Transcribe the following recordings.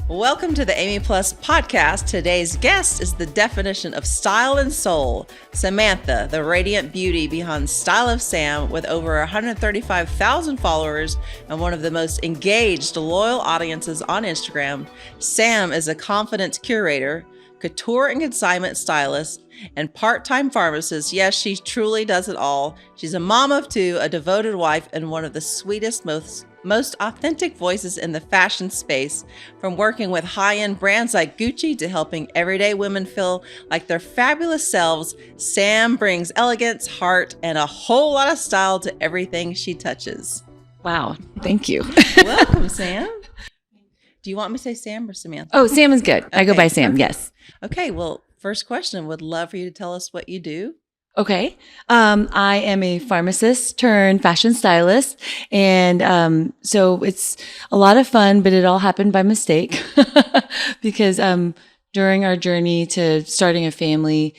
Welcome to the Amy Plus podcast. Today's guest is the definition of style and soul, Samantha, the radiant beauty behind Style of Sam, with over 135,000 followers and one of the most engaged, loyal audiences on Instagram. Sam is a confident curator, couture and consignment stylist, and part-time pharmacist. Yes, she truly does it all. She's a mom of two, a devoted wife, and one of the sweetest, most authentic voices in the fashion space. From working with high-end brands like Gucci to helping everyday women feel like their fabulous selves, Sam brings elegance, heart, and a whole lot of style to everything she touches. Wow. Thank you. Welcome, Sam. Do you want me to say Sam or Samantha? Oh, Sam is good. I go by Sam. Okay. Yes. Okay. Well, first question, would love for you to tell us what you do. Okay. I am a pharmacist turned fashion stylist. And so it's a lot of fun, but it all happened by mistake because during our journey to starting a family,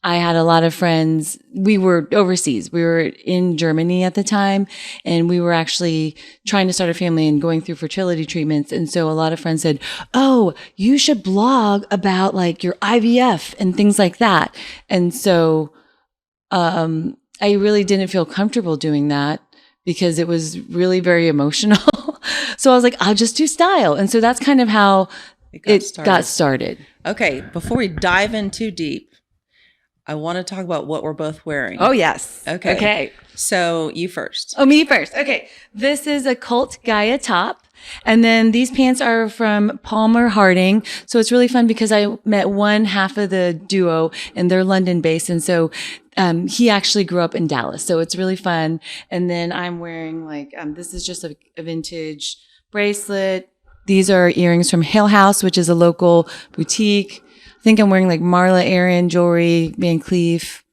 I had a lot of friends. We were overseas. We were in Germany at the time, and we were actually trying to start a family and going through fertility treatments. And so a lot of friends said, "Oh, you should blog about like your IVF and things like that." And so I really didn't feel comfortable doing that because it was really very emotional. So I was like, I'll just do style. And so that's kind of how it got started. Okay. Before we dive in too deep, I want to talk about what we're both wearing. Oh, yes. Okay. So you first. Oh, me first. Okay. This is a Cult Gaia top. And then these pants are from Palmer Harding. So it's really fun because I met one half of the duo and they're London based. And so he actually grew up in Dallas. So it's really fun. And then I'm wearing like, this is just a vintage bracelet. These are earrings from Hill House, which is a local boutique. I think I'm wearing like Marla Aaron jewelry, Van Cleef.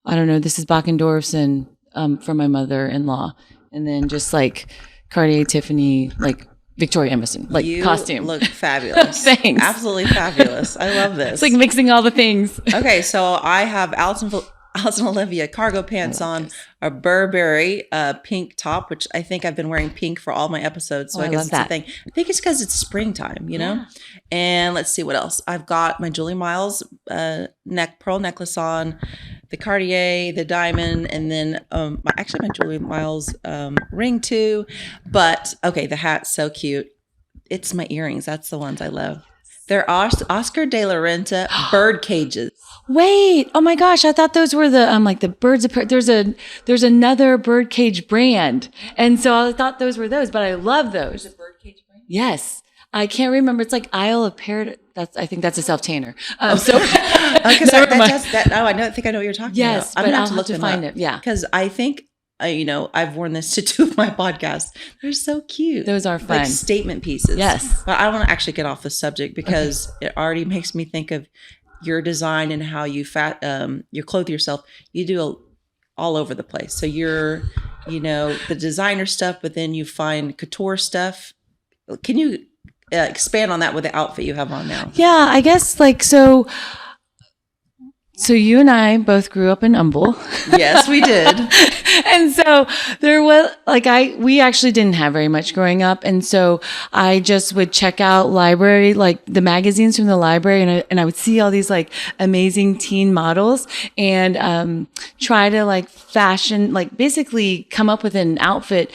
I don't know. This is Bach&Dorf's and from my mother-in-law. And then just like Cartier, Tiffany, like Victoria Emerson, like you costume. Look fabulous. Thanks. Absolutely fabulous. I love this. It's like mixing all the things. Okay, so I have Alison Olivia cargo pants on, a Burberry pink top, which I think I've been wearing pink for all my episodes. So I guess it's a thing. I think it's because it's springtime, you know? And let's see what else. I've got my Julie Miles pearl necklace on, the Cartier, the diamond, and then my Julie Miles ring too. But okay, the hat's so cute. It's my earrings. That's the ones I love. They're Oscar de la Renta bird cages. Wait! Oh my gosh! I thought those were the like the birds. There's another bird cage brand, and so I thought those were those. But I love those. There's a bird cage brand. Yes, I can't remember. It's like Isle of Paradise. I think that's a self tanner. So because I think I know what you're talking about. Yes, I'm but gonna I'll have to look have to find it. Yeah, because I think. I've worn this to two of my podcasts. They're so cute. Those are fun. Like statement pieces. Yes. But I want to actually get off the subject because it already makes me think of your design and how you clothe yourself. You do all over the place. So you're, the designer stuff, but then you find couture stuff. Can you expand on that with the outfit you have on now? Yeah, I guess like so. So you and I both grew up in Humble. Yes, we did. And so there was we actually didn't have very much growing up. And so I just would check out library, like the magazines from the library. And I would see all these like amazing teen models and, try to like fashion, like basically come up with an outfit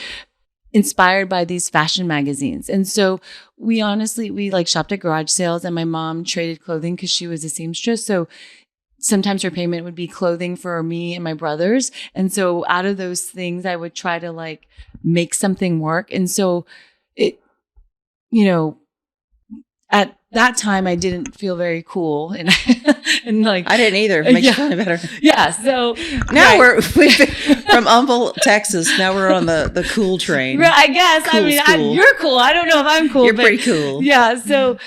inspired by these fashion magazines. And so we like shopped at garage sales and my mom traded clothing because she was a seamstress. So sometimes her payment would be clothing for me and my brothers. And so out of those things, I would try to like make something work. And so it, at that time I didn't feel very cool. And like, I didn't either. Makes you feel better. Yeah. So now we've been from Humble, Texas. Now we're on the cool train. I guess. Cool, you're cool. I don't know if I'm cool. You're pretty cool. Yeah. So,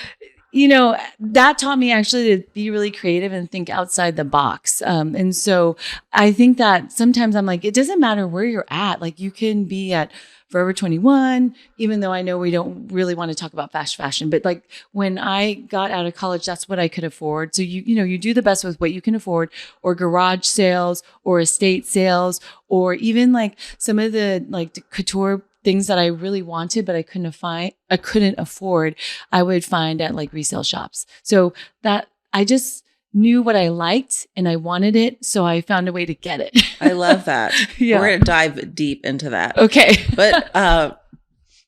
that taught me actually to be really creative and think outside the box. And so I think that sometimes I'm like, it doesn't matter where you're at. Like you can be at Forever 21, even though I know we don't really want to talk about fast fashion, but like when I got out of college, that's what I could afford. So you do the best with what you can afford, or garage sales or estate sales, or even like some of the like the couture things that I really wanted, but I couldn't afford, I would find at like resale shops. So that I just knew what I liked and I wanted it. So I found a way to get it. I love that. Yeah. We're going to dive deep into that. Okay. But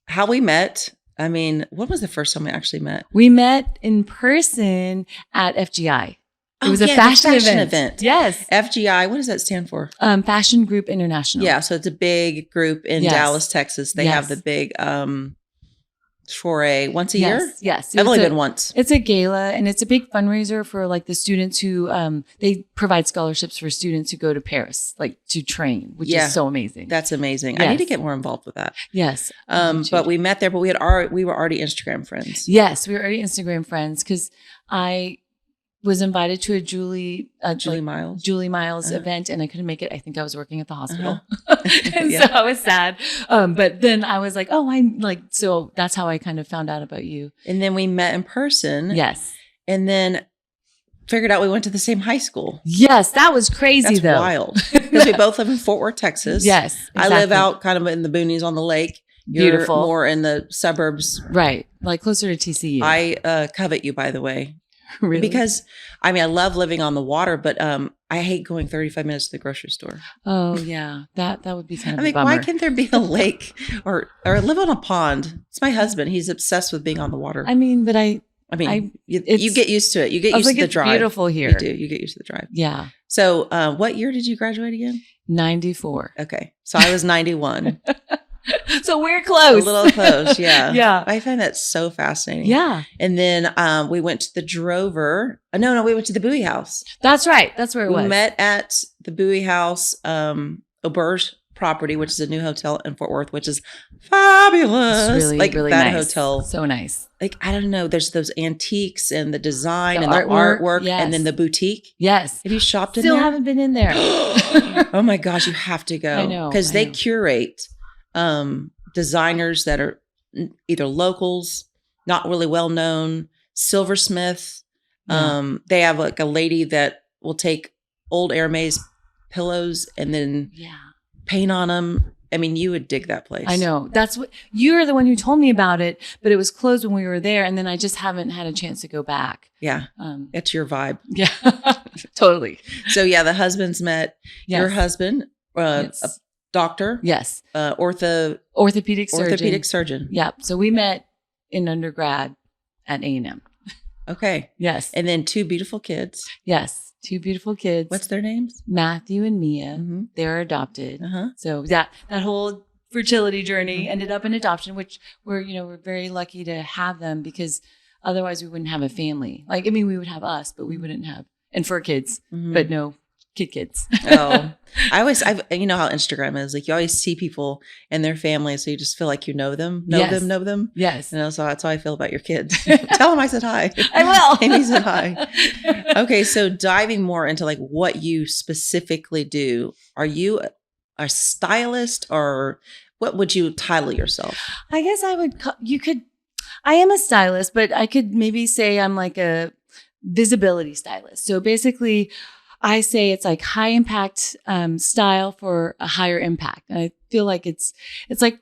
how we met, I mean, when was the first time we actually met? We met in person at FGI. It was a fashion event. Yes. FGI, what does that stand for? Fashion Group International. Yeah, so it's a big group in Dallas, Texas. They have the big soiree once a year? Yes. I've only been once. It's a gala, and it's a big fundraiser for like the students who, they provide scholarships for students who go to Paris, like to train, which is so amazing. That's amazing. Yes. I need to get more involved with that. Yes. But we met there, but we were already Instagram friends. Yes, we were already Instagram friends because I was invited to a Julie Miles event, and I couldn't make it. I think I was working at the hospital. And so I was sad. But then I was like, so that's how I kind of found out about you. And then we met in person. Yes. And then figured out we went to the same high school. Yes. That was crazy. That's wild. Because we both live in Fort Worth, Texas. Yes. Exactly. I live out kind of in the boonies on the lake. Beautiful. You're more in the suburbs. Right. Like closer to TCU. I covet you, by the way. Really? Because I mean, I love living on the water, but I hate going 35 minutes to the grocery store. Oh yeah, that would be kind of. I mean, a bummer. why can't there be a lake or live on a pond? It's my husband; he's obsessed with being on the water. I mean, but you get used to it. You get used to the drive. It's beautiful here. You do. You get used to the drive. Yeah. So, what year did you graduate again? 94. Okay, so I was 91. So we're close. A little close, yeah. Yeah. I find that so fascinating. Yeah. And then we went to the Drover. No, we went to the Bowie House. That's right. That's where it was. We met at the Bowie House, Auberge property, which is a new hotel in Fort Worth, which is fabulous. It's really, like really that nice. hotel. So nice. Like, I don't know. There's those antiques and the design and the artwork yes. and then the boutique. Yes. Have you shopped in Still there? haven't been in there. Oh my gosh, you have to go. I know. Because they curate designers that are either locals, not really well known, silversmith. They have like a lady that will take old Hermes pillows and then paint on them. I mean, you would dig that place. I know. That's what you're the one who told me about it, but it was closed when we were there, and then I just haven't had a chance to go back. Yeah, it's your vibe. Yeah, totally. So the husbands met. Yes. Your husband, a doctor. Yes. Orthopedic surgeon. Yeah. So we met in undergrad at A&M. Okay. Yes. And then 2 beautiful kids. Yes. 2 beautiful kids. What's their names? Matthew and Mia. Mm-hmm. They're adopted. So that whole fertility journey ended up in adoption, which we're very lucky to have them because otherwise we wouldn't have a family. Like, I mean, we would have us, but we wouldn't have, and for kids, but no kids. Oh, you know how Instagram is, like you always see people and their families. So you just feel like you know them. Yes. And so that's how I feel about your kids. Tell them I said hi. I will. Amy said hi. Okay. So diving more into like what you specifically do, are you a stylist or what would you title yourself? I guess I am a stylist, but I could maybe say I'm like a visibility stylist. So basically I say it's like high impact style for a higher impact. And I feel like it's like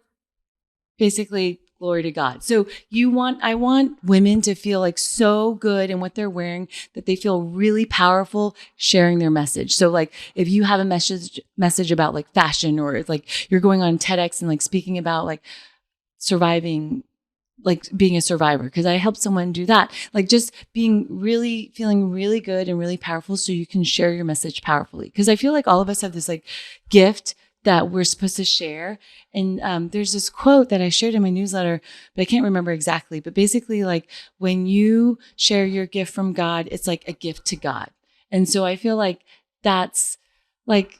basically glory to God. So I want women to feel like so good in what they're wearing that they feel really powerful sharing their message. So like if you have a message about like fashion or it's like you're going on TEDx and like speaking about like surviving, like being a survivor, because I helped someone do that. Like just feeling really good and really powerful so you can share your message powerfully. Because I feel like all of us have this like gift that we're supposed to share. And there's this quote that I shared in my newsletter, but I can't remember exactly. But basically like when you share your gift from God, it's like a gift to God. And so I feel like that's like,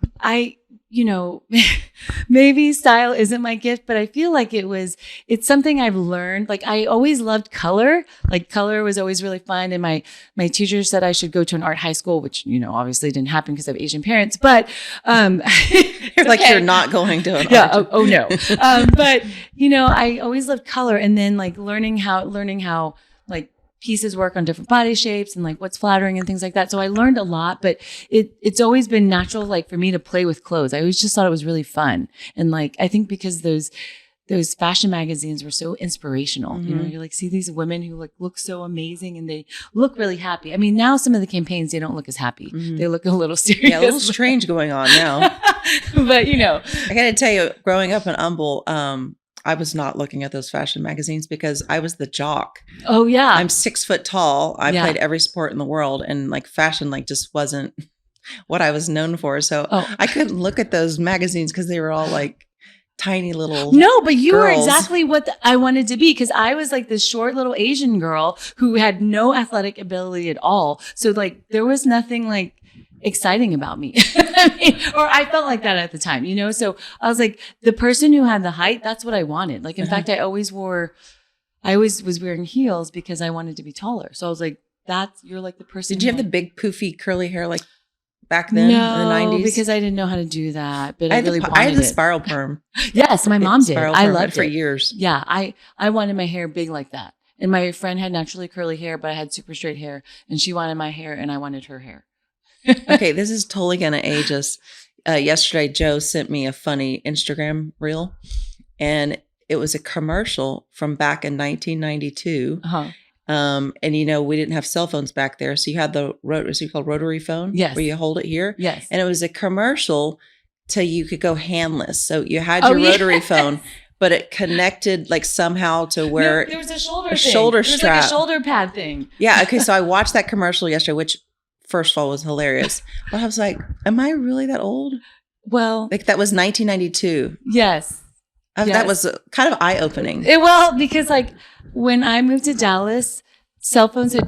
maybe style isn't my gift, but I feel like it's something I've learned. Like I always loved color. Like color was always really fun. And my teacher said I should go to an art high school, which, obviously didn't happen because I have Asian parents, but, you're like, you're not going to an art. Oh no. But I always loved color. And then like learning how like pieces work on different body shapes and like what's flattering and things like that. So I learned a lot, but it's always been natural, like for me to play with clothes. I always just thought it was really fun. And like, I think because those fashion magazines were so inspirational. Mm-hmm. You know, you're like, see these women who like look so amazing and they look really happy. I mean, now some of the campaigns, they don't look as happy. Mm-hmm. They look a little serious. Yeah, a little strange going on now. But you know, I got to tell you, growing up in Humble, I was not looking at those fashion magazines because I was the jock. oh yeah. I'm 6 foot tall. I Yeah. played every sport in the world, and like fashion, like just wasn't what I was known for. So I couldn't look at those magazines because they were all like tiny little. No, but you were girls. exactly what I wanted to be because I was like this short little Asian girl who had no athletic ability at all. So like there was nothing like exciting about me. I mean, or I felt like that at the time, you know? So I was like the person who had the height, that's what I wanted. Like, in fact, I always was wearing heels because I wanted to be taller. So I was like, you're like the person. Did you have the big poofy curly hair like back then in the 90s? Because I didn't know how to do that, but I had really the, wanted I had the it. spiral perm. Yes, my mom did. Spiral I perm loved for it. years. Yeah, I wanted my hair big like that. And my friend had naturally curly hair, but I had super straight hair. And she wanted my hair and I wanted her hair. Okay, this is totally going to age us. Yesterday, Joe sent me a funny Instagram reel, and it was a commercial from back in 1992. Uh-huh. And you know, we didn't have cell phones back there. So you had the called rotary phone, Yes. where you hold it here. Yes. And it was a commercial till you could go handless. So you had your rotary phone, but it connected like somehow to where there was a shoulder a thing. shoulder There was strap. like a shoulder pad thing. Yeah. Okay. So I watched that commercial yesterday, which first of all was hilarious. But I was like, am I really that old? Well, Like that was 1992. yes. That Yes. was kind of eye opening. Well, because like when I moved to Dallas, cell phones had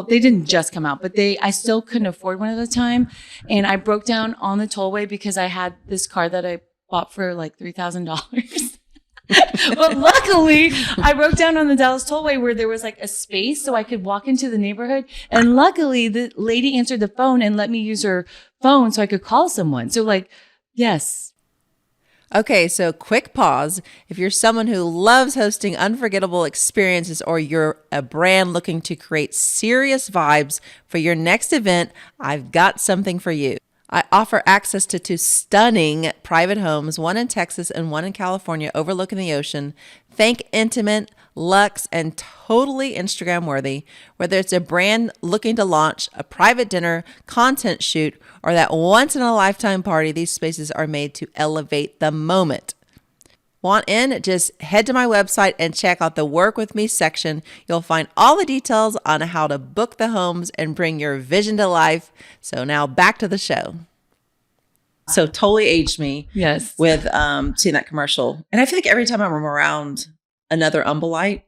they didn't just come out, but I still couldn't afford one at the time. And I broke down on the tollway because I had this car that I bought for like $3,000. But luckily, I broke down on the Dallas tollway where there was like a space so I could walk into the neighborhood. And luckily, the lady answered the phone and let me use her phone so I could call someone. So like, yes. Okay, so quick pause. If you're someone who loves hosting unforgettable experiences or you're a brand looking to create serious vibes for your next event, I've got something for you. I offer access to 2 stunning private homes, one in Texas and one in California overlooking the ocean. Think intimate, luxe, and totally Instagram worthy. Whether it's a brand looking to launch, a private dinner, content shoot, or that once in a lifetime party, these spaces are made to elevate the moment. Want in? Just head to my website and check out the Work With Me section. You'll find all the details on how to book the homes and bring your vision to life. So now back to the show. So totally aged me. Yes. With seeing that commercial. And I feel like every time I'm around another Umbleite,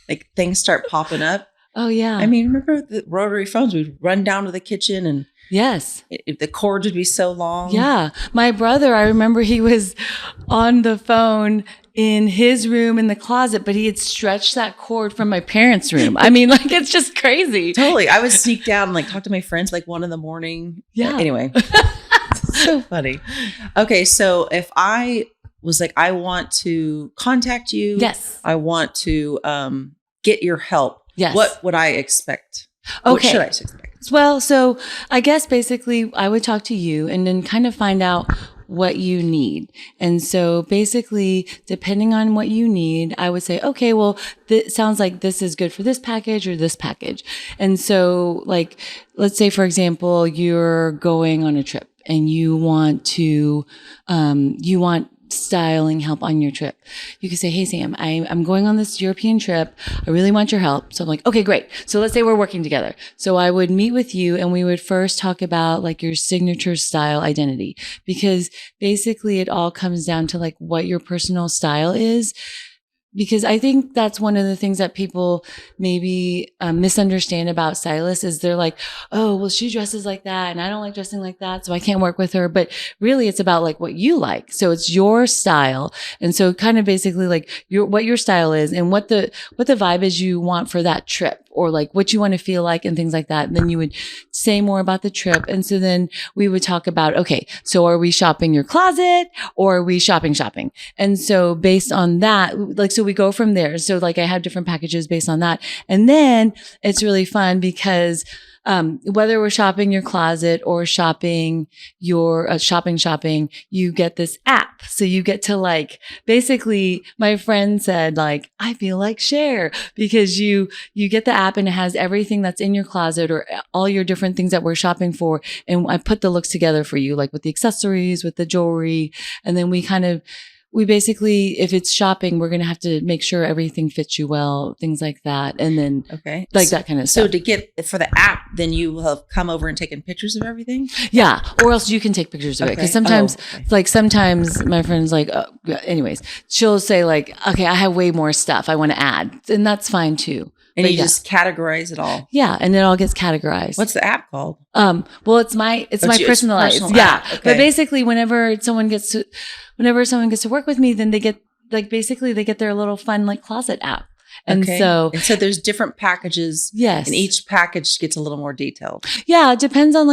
like things start popping up. Oh, yeah. I mean, remember the rotary phones? We'd run down to the kitchen and yes. the cords would be so long. Yeah. My brother, I remember he was on the phone in his room in the closet, but he had stretched that cord from my parents' room. I mean, like, it's just crazy. Totally. I would sneak down and like talk to my friends like 1 a.m. Yeah. Anyway. So funny. Okay. So if I was like, I want to contact you. Yes. I want to get your help. Yes. What would I expect? Okay. What should I expect? Well, so I guess basically I would talk to you and then kind of find out what you need. And so basically, depending on what you need, I would say, okay, well, this sounds like this is good for this package or this package. And so like, let's say, for example, you're going on a trip and you want styling help on your trip. You could say, hey, Sam, I'm going on this European trip. I really want your help. So I'm like, okay, great. So let's say we're working together. So I would meet with you and we would first talk about like your signature style identity, because basically it all comes down to like what your personal style is. Because I think that's one of the things that people maybe misunderstand about stylists is they're like, oh, well, she dresses like that and I don't like dressing like that, so I can't work with her. But really it's about like what you like. So it's your style. And so kind of basically like what your style is and what the vibe is you want for that trip, or like what you want to feel like and things like that. And then you would say more about the trip. And so then we would talk about, okay, so are we shopping your closet or are we shopping? And so based on that, like, so we go from there. So like I have different packages based on that. And then it's really fun because whether we're shopping your closet or shopping your shopping, you get this app. So you get to like, basically my friend said like, I feel like share because you get the app and it has everything that's in your closet or all your different things that we're shopping for. And I put the looks together for you, like with the accessories, with the jewelry. And then we basically, if it's shopping, we're going to have to make sure everything fits you well, things like that. And then that kind of stuff. So to get for the app, then you will have come over and taken pictures of everything? Yeah. Or else you can take pictures of it. Because sometimes my friend's like, anyways, she'll say like, okay, I have way more stuff I want to add. And that's fine too. And you just categorize it all. Yeah, and it all gets categorized. What's the app called? Well, it's my personalized. Yeah, okay. But basically, whenever someone gets to work with me, then they get their little fun like closet app. And so there's different packages. Yes. And each package gets a little more detailed. Yeah. It depends on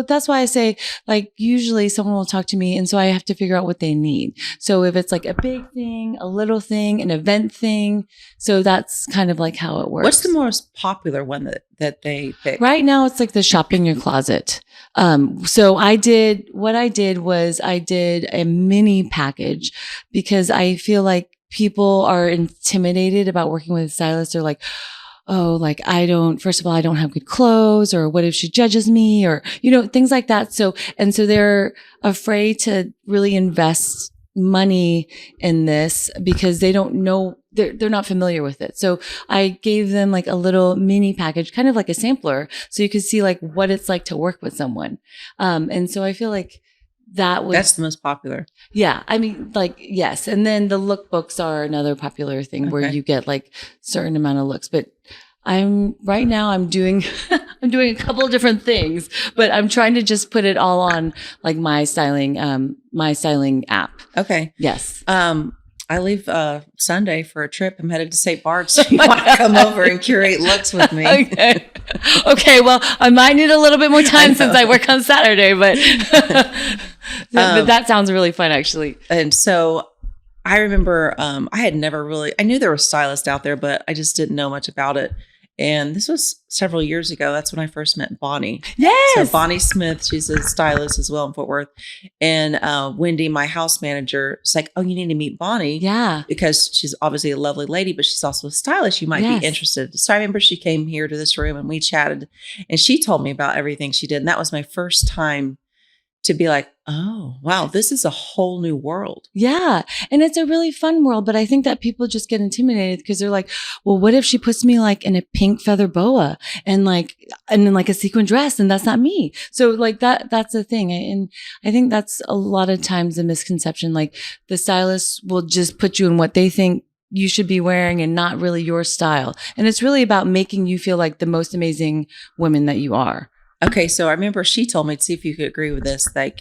that's why I say like usually someone will talk to me. And so I have to figure out what they need. So if it's like a big thing, a little thing, an event thing. So that's kind of like how it works. What's the most popular one that they pick? Right now it's like the shopping your closet. So what I did was I did a mini package because I feel like people are intimidated about working with a stylist. They're like, oh, like first of all, I don't have good clothes, or what if she judges me, or, things like that. So they're afraid to really invest money in this because they don't know, they're not familiar with it. So I gave them like a little mini package, kind of like a sampler, so you could see like what it's like to work with someone. And so I feel like that's the most popular. Yeah. I mean, like, yes. And then the lookbooks are another popular thing where you get like certain amount of looks, but I'm doing a couple of different things, but I'm trying to just put it all on like my styling app. Okay. Yes. I leave Sunday for a trip. I'm headed to St. Bart's. So you want to come over and curate looks with me? Okay. Well, I might need a little bit more time since I work on Saturday, but but that sounds really fun, actually. And so I remember I had never really, I knew there were stylists out there, but I just didn't know much about it. And this was several years ago. That's when I first met Bonnie. Yes. So Bonnie Smith, she's a stylist as well in Fort Worth. And Wendy, my house manager, is like, oh, you need to meet Bonnie. Yeah. Because she's obviously a lovely lady, but she's also a stylist. You might be interested. So I remember she came here to this room and we chatted, and she told me about everything she did. And that was my first time to be like, oh, wow, this is a whole new world. Yeah. And it's a really fun world. But I think that people just get intimidated because they're like, well, what if she puts me like in a pink feather boa and then like a sequin dress, and that's not me. So like that's the thing. And I think that's a lot of times a misconception. Like the stylists will just put you in what they think you should be wearing and not really your style. And it's really about making you feel like the most amazing woman that you are. Okay, so I remember she told me, to see if you could agree with this, like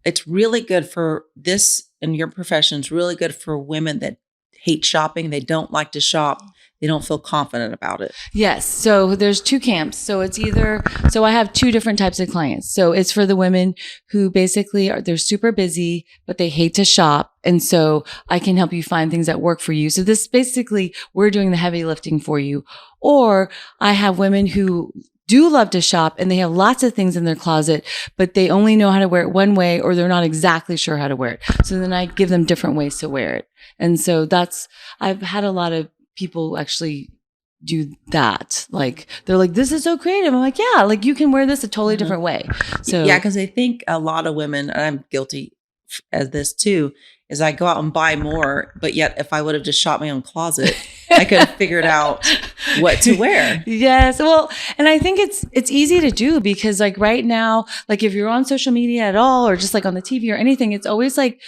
it's really good for this, and your profession is really good for women that hate shopping. They don't like to shop. They don't feel confident about it. Yes. So there's two camps. So I have two different types of clients. So it's for the women who basically they're super busy, but they hate to shop. And so I can help you find things that work for you. So this basically, we're doing the heavy lifting for you. Or I have women who do love to shop and they have lots of things in their closet, but they only know how to wear it one way, or they're not exactly sure how to wear it. So then I give them different ways to wear it. And so I've had a lot of people actually do that. Like they're like, this is so creative. I'm like, yeah, like you can wear this a totally different way. So yeah, because I think a lot of women, and I'm guilty as this too, is I go out and buy more, but yet if I would have just shot my own closet, I could have figured out what to wear. Yes. Well, and I think it's easy to do because like right now, like if you're on social media at all, or just like on the TV or anything, it's always like,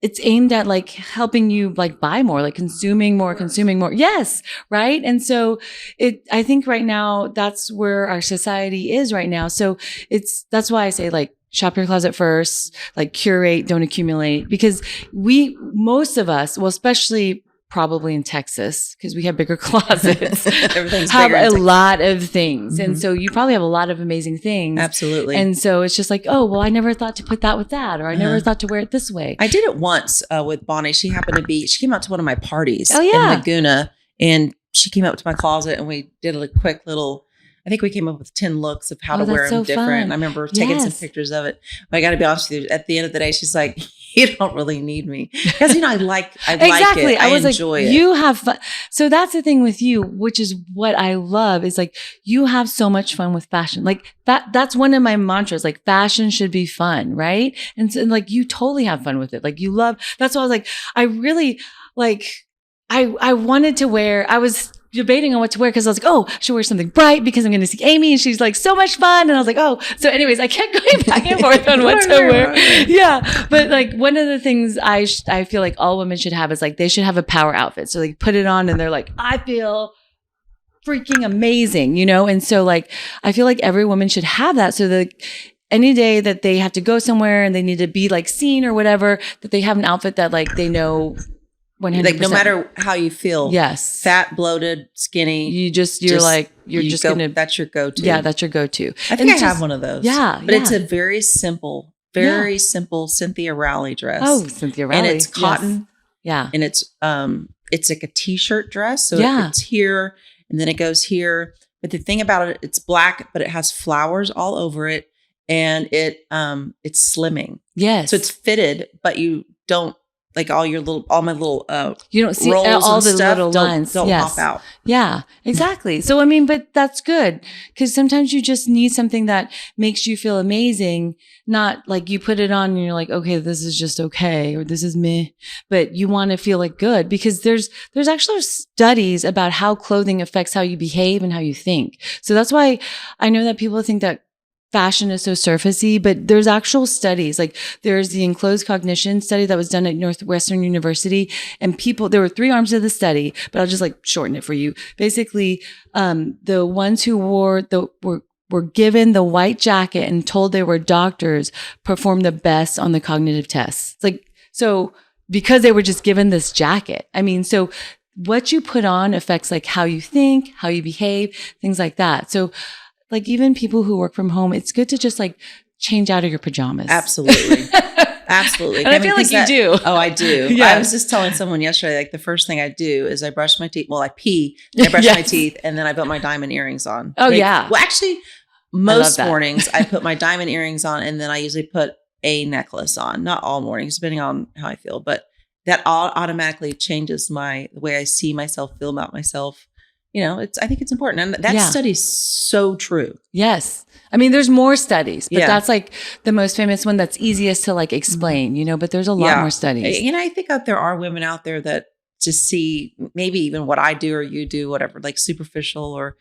it's aimed at like helping you like buy more, like consuming more. Yes. Right. And so I think right now that's where our society is right now. So that's why I say like, shop your closet first, like curate, don't accumulate, because most of us, well, especially probably in Texas, because we have bigger closets, have a lot of things. Mm-hmm. And so you probably have a lot of amazing things. Absolutely. And so it's just like, oh, well, I never thought to put that with that, or I never thought to wear it this way. I did it once with Bonnie. She came out to one of my parties in Laguna, and she came up to my closet and we did a quick little I think we came up with 10 looks of how to that's wear them so different. fun. I remember taking some pictures of it. But I got to be honest with you, at the end of the day, she's like, you don't really need me. Because, I like exactly. it. I enjoy it. You have fun. So that's the thing with you, which is what I love is like, you have so much fun with fashion. Like that's one of my mantras, like fashion should be fun. Right. And so like, you totally have fun with it. Like you love, that's why I was like, I really like, I wanted to wear, I was debating on what to wear because I was like, oh, I should wear something bright because I'm going to see Amy and she's like so much fun. And I was like, oh, so anyways, I kept going back and forth on what to wear. Yeah. But like one of the things I feel like all women should have is like, they should have a power outfit. So they put it on and they're like, I feel freaking amazing, And so like, I feel like every woman should have that. So that any day that they have to go somewhere and they need to be like seen or whatever, that they have an outfit that like they know 100%. Like no matter how you feel, yes, fat, bloated, skinny, you're just gonna. That's your go-to. Yeah, that's your go-to. I think I have one of those. Yeah, but it's a very simple Cynthia Rowley dress. Oh, Cynthia Rowley, and it's cotton. Yes. Yeah, and it's like a t-shirt dress. So it's here and then it goes here. But the thing about it, it's black, but it has flowers all over it, and it's slimming. Yes, so it's fitted, but you don't. Like all my little you don't see rolls all the stuff little lines don't pop out. Yeah, exactly. So I mean, but that's good because sometimes you just need something that makes you feel amazing. Not like you put it on and you're like, okay, this is just okay, or this is meh, but you want to feel like good because there's actually studies about how clothing affects how you behave and how you think. So that's why I know that people think that fashion is so surfacey, but there's actual studies. Like there's the enclosed cognition study that was done at Northwestern University, and there were 3 arms of the study, but I'll just like shorten it for you. Basically, the ones who were given the white jacket and told they were doctors performed the best on the cognitive tests. So because they were just given this jacket. I mean, so what you put on affects like how you think, how you behave, things like that. So like even people who work from home, it's good to just like change out of your pajamas. Absolutely. Absolutely. And I feel like you do. Oh, I do. Yeah. I was just telling someone yesterday, like the first thing I do is I brush my teeth. Well, I pee, then I brush my teeth, and then I put my diamond earrings on. Oh, yeah. Well, actually, most mornings I put my diamond earrings on, and then I usually put a necklace on. Not all mornings, depending on how I feel. But that automatically changes the way I see myself, feel about myself. I think it's important. And that study's so true. Yes. I mean, there's more studies, but that's like the most famous one that's easiest to like explain, but there's a lot more studies. I think that there are women out there that just see maybe even what I do or you do, whatever, like superficial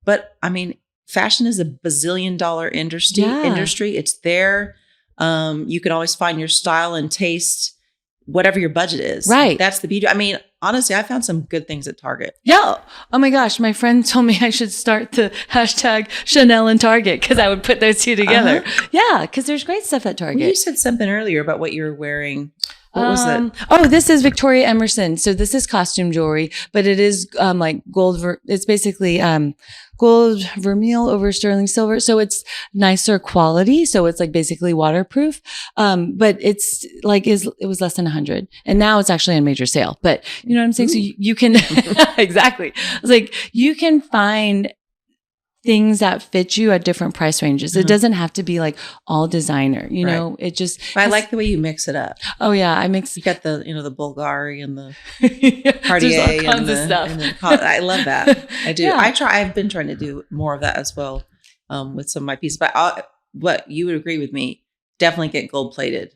but I mean, fashion is a bazillion-dollar industry. It's there. You can always find your style and taste, whatever your budget is. Right. That's the beauty. I mean, honestly, I found some good things at Target. Yeah. Oh my gosh. My friend told me I should start the hashtag Chanel and Target because I would put those two together. Yeah. Because there's great stuff at Target. Well, you said something earlier about what you were wearing. What was it? Oh, this is Victoria Emerson. So this is costume jewelry, but it is like gold. It's basically gold vermeil over sterling silver. So it's nicer quality. So it's like basically waterproof. But it's like it was less than 100, and now it's actually on major sale. But you know what I'm saying? Ooh. So you can exactly. It's like you can find things that fit you at different price ranges. It doesn't have to be like all designer, know, it just. I like the way you mix it up. Oh yeah. You got the, the Bulgari and the Cartier all kinds of stuff. I love that. I do. Yeah. I've been trying to do more of that as well, with some of my pieces, but what you would agree with me, definitely get gold plated.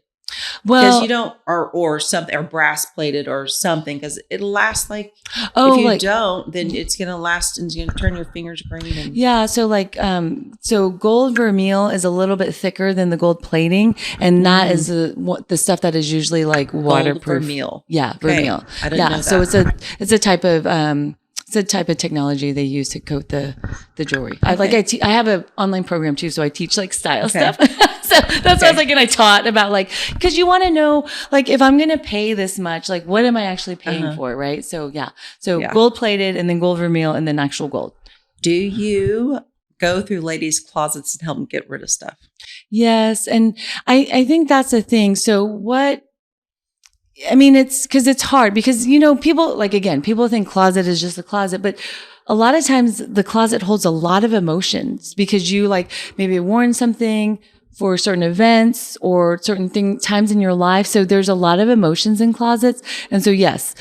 Well, because you don't, or something, or brass plated or something, because it'll last if you don't, then it's going to last and it's going to turn your fingers green. Yeah. So so gold vermeil is a little bit thicker than the gold plating. And that is the stuff that is usually like waterproof. Gold vermeil. Yeah. Vermeil. I didn't know that. So it's a type of technology they use to coat the jewelry. Okay. I have an online program too, so I teach like style stuff. So that's what I was like, and I taught about because you want to know, if I'm going to pay this much, what am I actually paying for, right? So gold plated and then gold vermeil and then actual gold. Do you go through ladies' closets and help them get rid of stuff? Yes, and I think that's the thing. So it's because it's hard because, people, people think closet is just a closet, but a lot of times the closet holds a lot of emotions because you like maybe worn something for certain events or certain times in your life. So there's a lot of emotions in closets. And so yes,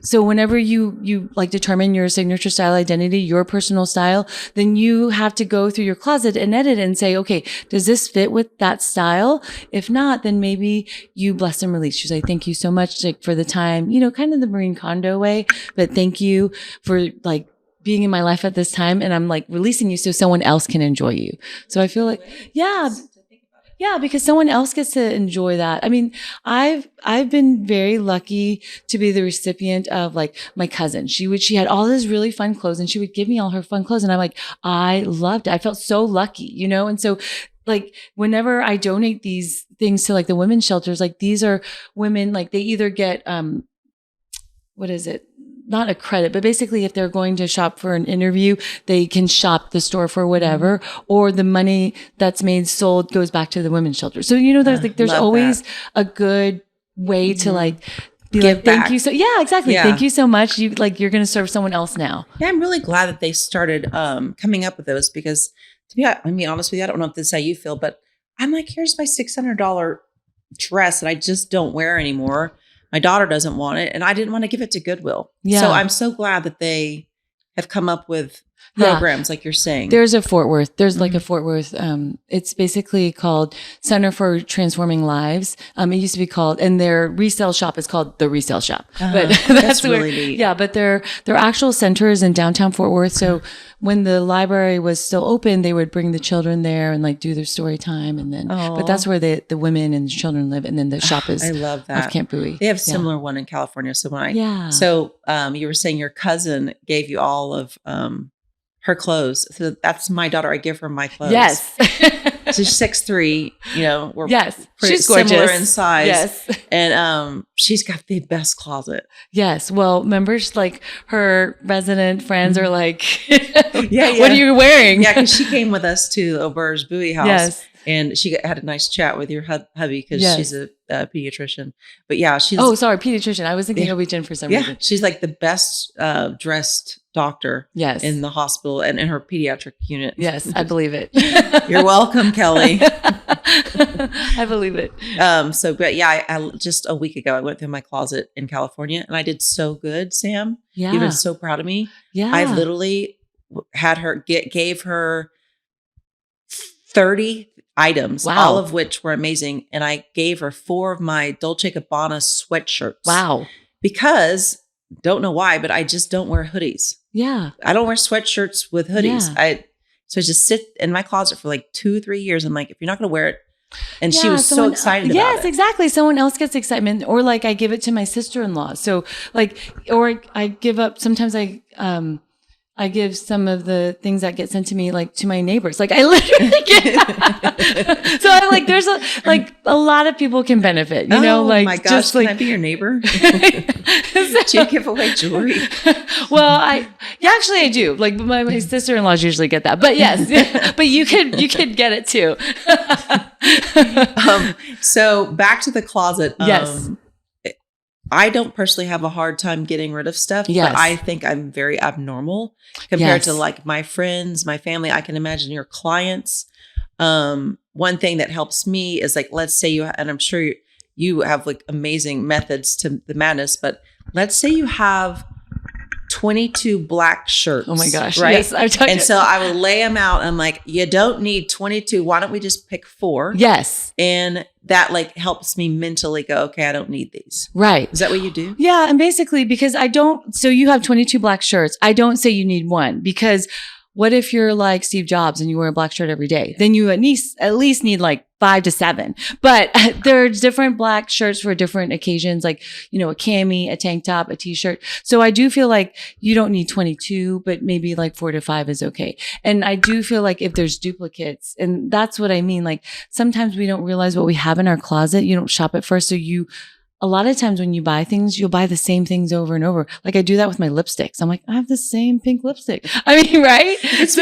so whenever you like determine your signature style identity, your personal style, then you have to go through your closet and edit and say, okay, does this fit with that style? If not, then maybe you bless and release. You say, thank you so much like for the time, kind of the Marie Kondo way, but thank you for like being in my life at this time, and I'm like releasing you so someone else can enjoy you. So I feel like, yeah, because someone else gets to enjoy that. I mean, I've been very lucky to be the recipient of like my cousin. She had all these really fun clothes and she would give me all her fun clothes. And I'm like, I loved it. I felt so lucky, And so like whenever I donate these things to like the women's shelters, like these are women, like they either get, what is it? Not a credit, but basically if they're going to shop for an interview, they can shop the store for whatever, or the money that's sold goes back to the women's shelter. So, there's always a good way to like be Give like, back. thank you. So yeah, exactly. Yeah. Thank you so much. You're going to serve someone else now. Yeah. I'm really glad that they started, coming up with those because to be honest with you, I don't know if this is how you feel, but I'm like, here's my $600 dress that I just don't wear anymore. My daughter doesn't want it, and I didn't want to give it to Goodwill. Yeah. So I'm so glad that they have come up with programs like you're saying. There's a Fort Worth. There's like a Fort Worth. It's basically called Center for Transforming Lives. It used to be called, and their resale shop is called the Resale Shop. But that's really neat. Yeah, but their actual center is in downtown Fort Worth. So when the library was still open, they would bring the children there and like do their story time, and then. But that's where the women and the children live, and then the shop is. I love that. Off Camp Bowie. They have a similar one in California. So you were saying your cousin gave you all of her clothes. So that's my daughter. I give her my clothes. Yes. So she's 6'3", we're she's similar gorgeous in size. Yes. And she's got the best closet. Yes. Well, members, like her resident friends are like, yeah. What are you wearing? Yeah, because she came with us to Auber's Bowie house. Yes. And she had a nice chat with your hubby because she's a pediatrician. But yeah, she's... Oh, sorry, pediatrician. I was thinking OB-GYN for some reason. She's like the best dressed doctor in the hospital and in her pediatric unit. Yes, I believe it. You're welcome, Kelly. I believe it. But yeah, I just a week ago, I went through my closet in California and I did so good, Sam. Yeah. You've been so proud of me. Yeah. I literally had her gave her 30 items, all of which were amazing. And I gave her 4 of my Dolce & Gabbana sweatshirts. Wow. Because, don't know why, but I just don't wear hoodies. Yeah. I don't wear sweatshirts with hoodies. Yeah. So I just sit in my closet for like 2-3 years. I'm like, if you're not going to wear it. And she was so excited about it. Yes, exactly. Someone else gets excitement. Or like I give it to my sister-in-law. So like, or I give up, sometimes I give some of the things that get sent to me, like to my neighbors. Like I literally get, so I'm like, there's a lot of people can benefit, like, my gosh, just like, can I be your neighbor? Do you give away jewelry? Well, I do. Like my sister-in-laws usually get that, but yes, but you could get it too. So back to the closet. Yes. I don't personally have a hard time getting rid of stuff, but I think I'm very abnormal compared to like my friends, my family. I can imagine your clients. One thing that helps me is like, let's say and I'm sure you have like amazing methods to the madness, but let's say you have 22 black shirts. Oh my gosh. Right. Yes, I've talked. And so I would lay them out. And I'm like, you don't need 22. Why don't we just pick 4? Yes. And that like helps me mentally go, okay, I don't need these. Right. Is that what you do? Yeah. And basically because so you have 22 black shirts. I don't say you need 1 because what if you're like Steve Jobs and you wear a black shirt every day? Then you at least need like 5 to 7. But there's different black shirts for different occasions, like, a cami, a tank top, a t-shirt. So I do feel like you don't need 22, but maybe like 4 to 5 is okay. And I do feel like if there's duplicates, and that's what I mean, like sometimes we don't realize what we have in our closet. You don't shop it first. So a lot of times when you buy things, you'll buy the same things over and over. Like I do that with my lipsticks. I'm like, I have the same pink lipstick. I mean, right? It's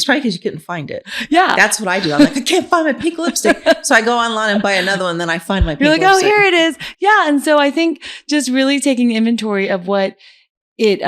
probably because you couldn't find it. Yeah. That's what I do. I'm like, I can't find my pink lipstick. So I go online and buy another one. Then I find my pink lipstick. You're like, oh, here it is. Yeah. And so I think just really taking inventory of what it,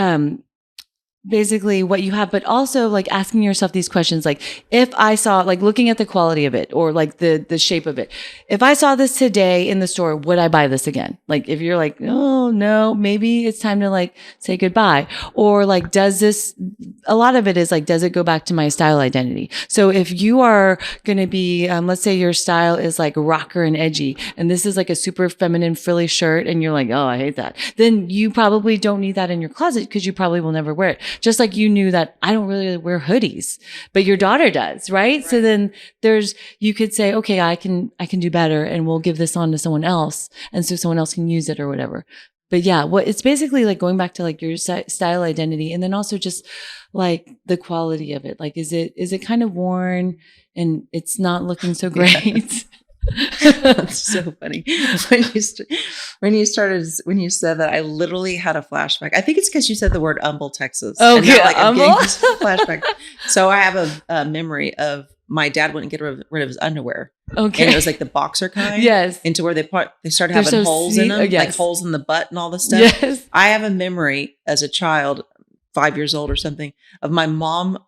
basically what you have, but also like asking yourself these questions. Like if I saw, like looking at the quality of it or like the shape of it, if I saw this today in the store, would I buy this again? Like if you're like, oh no, maybe it's time to like say goodbye, or like, a lot of it is like, does it go back to my style identity? So if you are going to be, let's say your style is like rocker and edgy, and this is like a super feminine frilly shirt and you're like, oh, I hate that. Then you probably don't need that in your closet because you probably will never wear it. Just like you knew that I don't really wear hoodies, but your daughter does, right? So then you could say, okay, I can do better and we'll give this on to someone else. And so someone else can use it or whatever. But yeah, it's basically like going back to like your style identity, and then also just like the quality of it. Like, is it kind of worn and it's not looking so great? That's so funny. When you said that, I literally had a flashback. I think it's because you said the word Humble, Texas. Oh, yeah, like Humble. Flashback. So I have a memory of my dad wouldn't get rid of his underwear. Okay. And it was like the boxer kind. Yes. Into where they started having holes in them, yes. like holes in the butt and all this stuff. Yes. I have a memory as a child, 5 years old or something, of my mom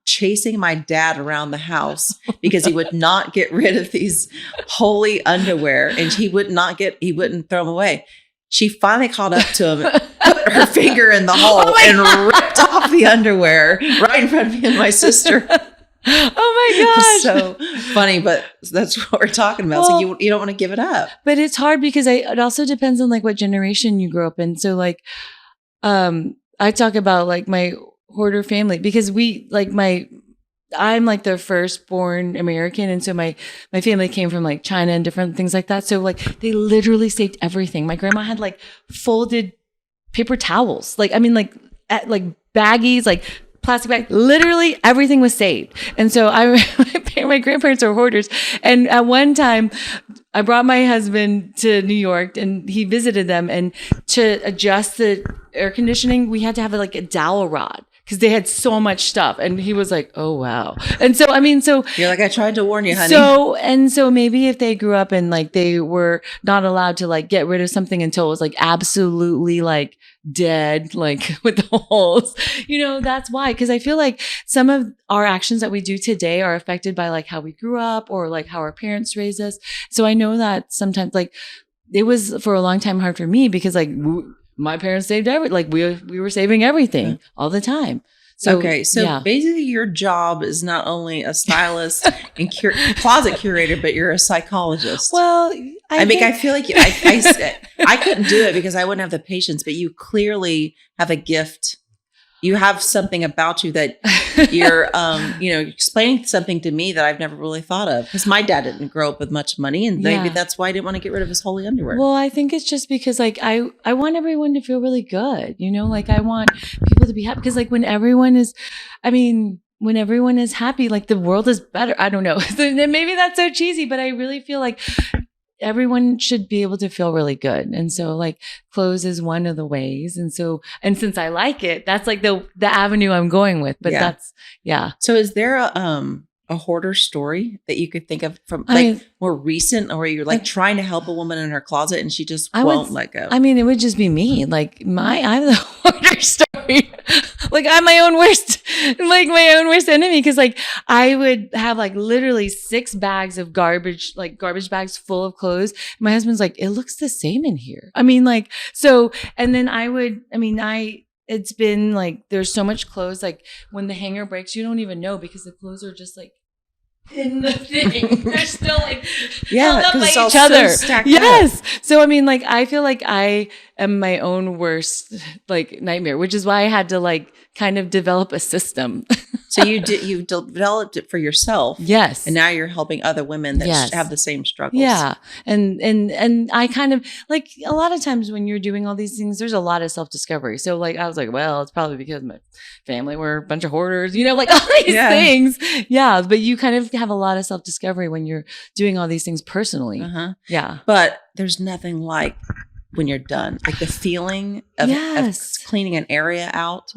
chasing my dad around the house because he would not get rid of these holy underwear, and he wouldn't throw them away. She finally caught up to him, put her finger in the hole, and ripped off the underwear right in front of me and my sister. Oh my gosh. So funny, but that's what we're talking about. Well, so you don't want to give it up. But it's hard because it also depends on like what generation you grew up in. So like, I talk about like my hoarder family because I'm like the firstborn American. And so my family came from like China and different things like that. So like they literally saved everything. My grandma had like folded paper towels. Like, I mean, like baggies, like plastic bag, literally everything was saved. And so my grandparents are hoarders. And at one time I brought my husband to New York and he visited them, and to adjust the air conditioning, we had to have like a dowel rod because they had so much stuff. And he was like, oh, wow. And so, I mean, so you're like, I tried to warn you, honey. So maybe if they grew up and like they were not allowed to like get rid of something until it was like absolutely like dead, like with the holes, that's why. Cause I feel like some of our actions that we do today are affected by like how we grew up or like how our parents raised us. So I know that sometimes like it was for a long time hard for me because like my parents saved everything. Like we were saving everything all the time. So, basically your job is not only a stylist and closet curator, but you're a psychologist. Well, I feel like I couldn't do it because I wouldn't have the patience, but you clearly have a gift. You have something about you that you're, explaining something to me that I've never really thought of. Because my dad didn't grow up with much money, and maybe that's why I didn't want to get rid of his holy underwear. Well, I think it's just because like I want everyone to feel really good, like I want people to be happy because like when everyone is happy, like the world is better. I don't know. Maybe that's so cheesy, but I really feel like everyone should be able to feel really good. And so like clothes is one of the ways. And since I like it, that's like the avenue I'm going with, but So is there a hoarder story that you could think of from more recent, or you're like trying to help a woman in her closet and she just won't let go? I mean, it would just be me. Like I'm the hoarder story. Like I'm my own worst enemy. Cause like I would have like literally 6 bags of garbage bags full of clothes. My husband's like, it looks the same in here. I mean, like, so, and then it's been like, there's so much clothes. Like when the hanger breaks, you don't even know because the clothes are just like in the thing. They're still like held up by each other. So yes. So I mean, like I feel like I am my own worst like nightmare, which is why I had to like kind of develop a system. So you developed it for yourself. Yes. And now you're helping other women that have the same struggles. Yeah. And I kind of like a lot of times when you're doing all these things, there's a lot of self-discovery. So like, I was like, well, it's probably because my family were a bunch of hoarders, like all these things. Yeah. But you kind of have a lot of self-discovery when you're doing all these things personally. Uh-huh. Yeah. But there's nothing like when you're done, like the feeling of cleaning an area out.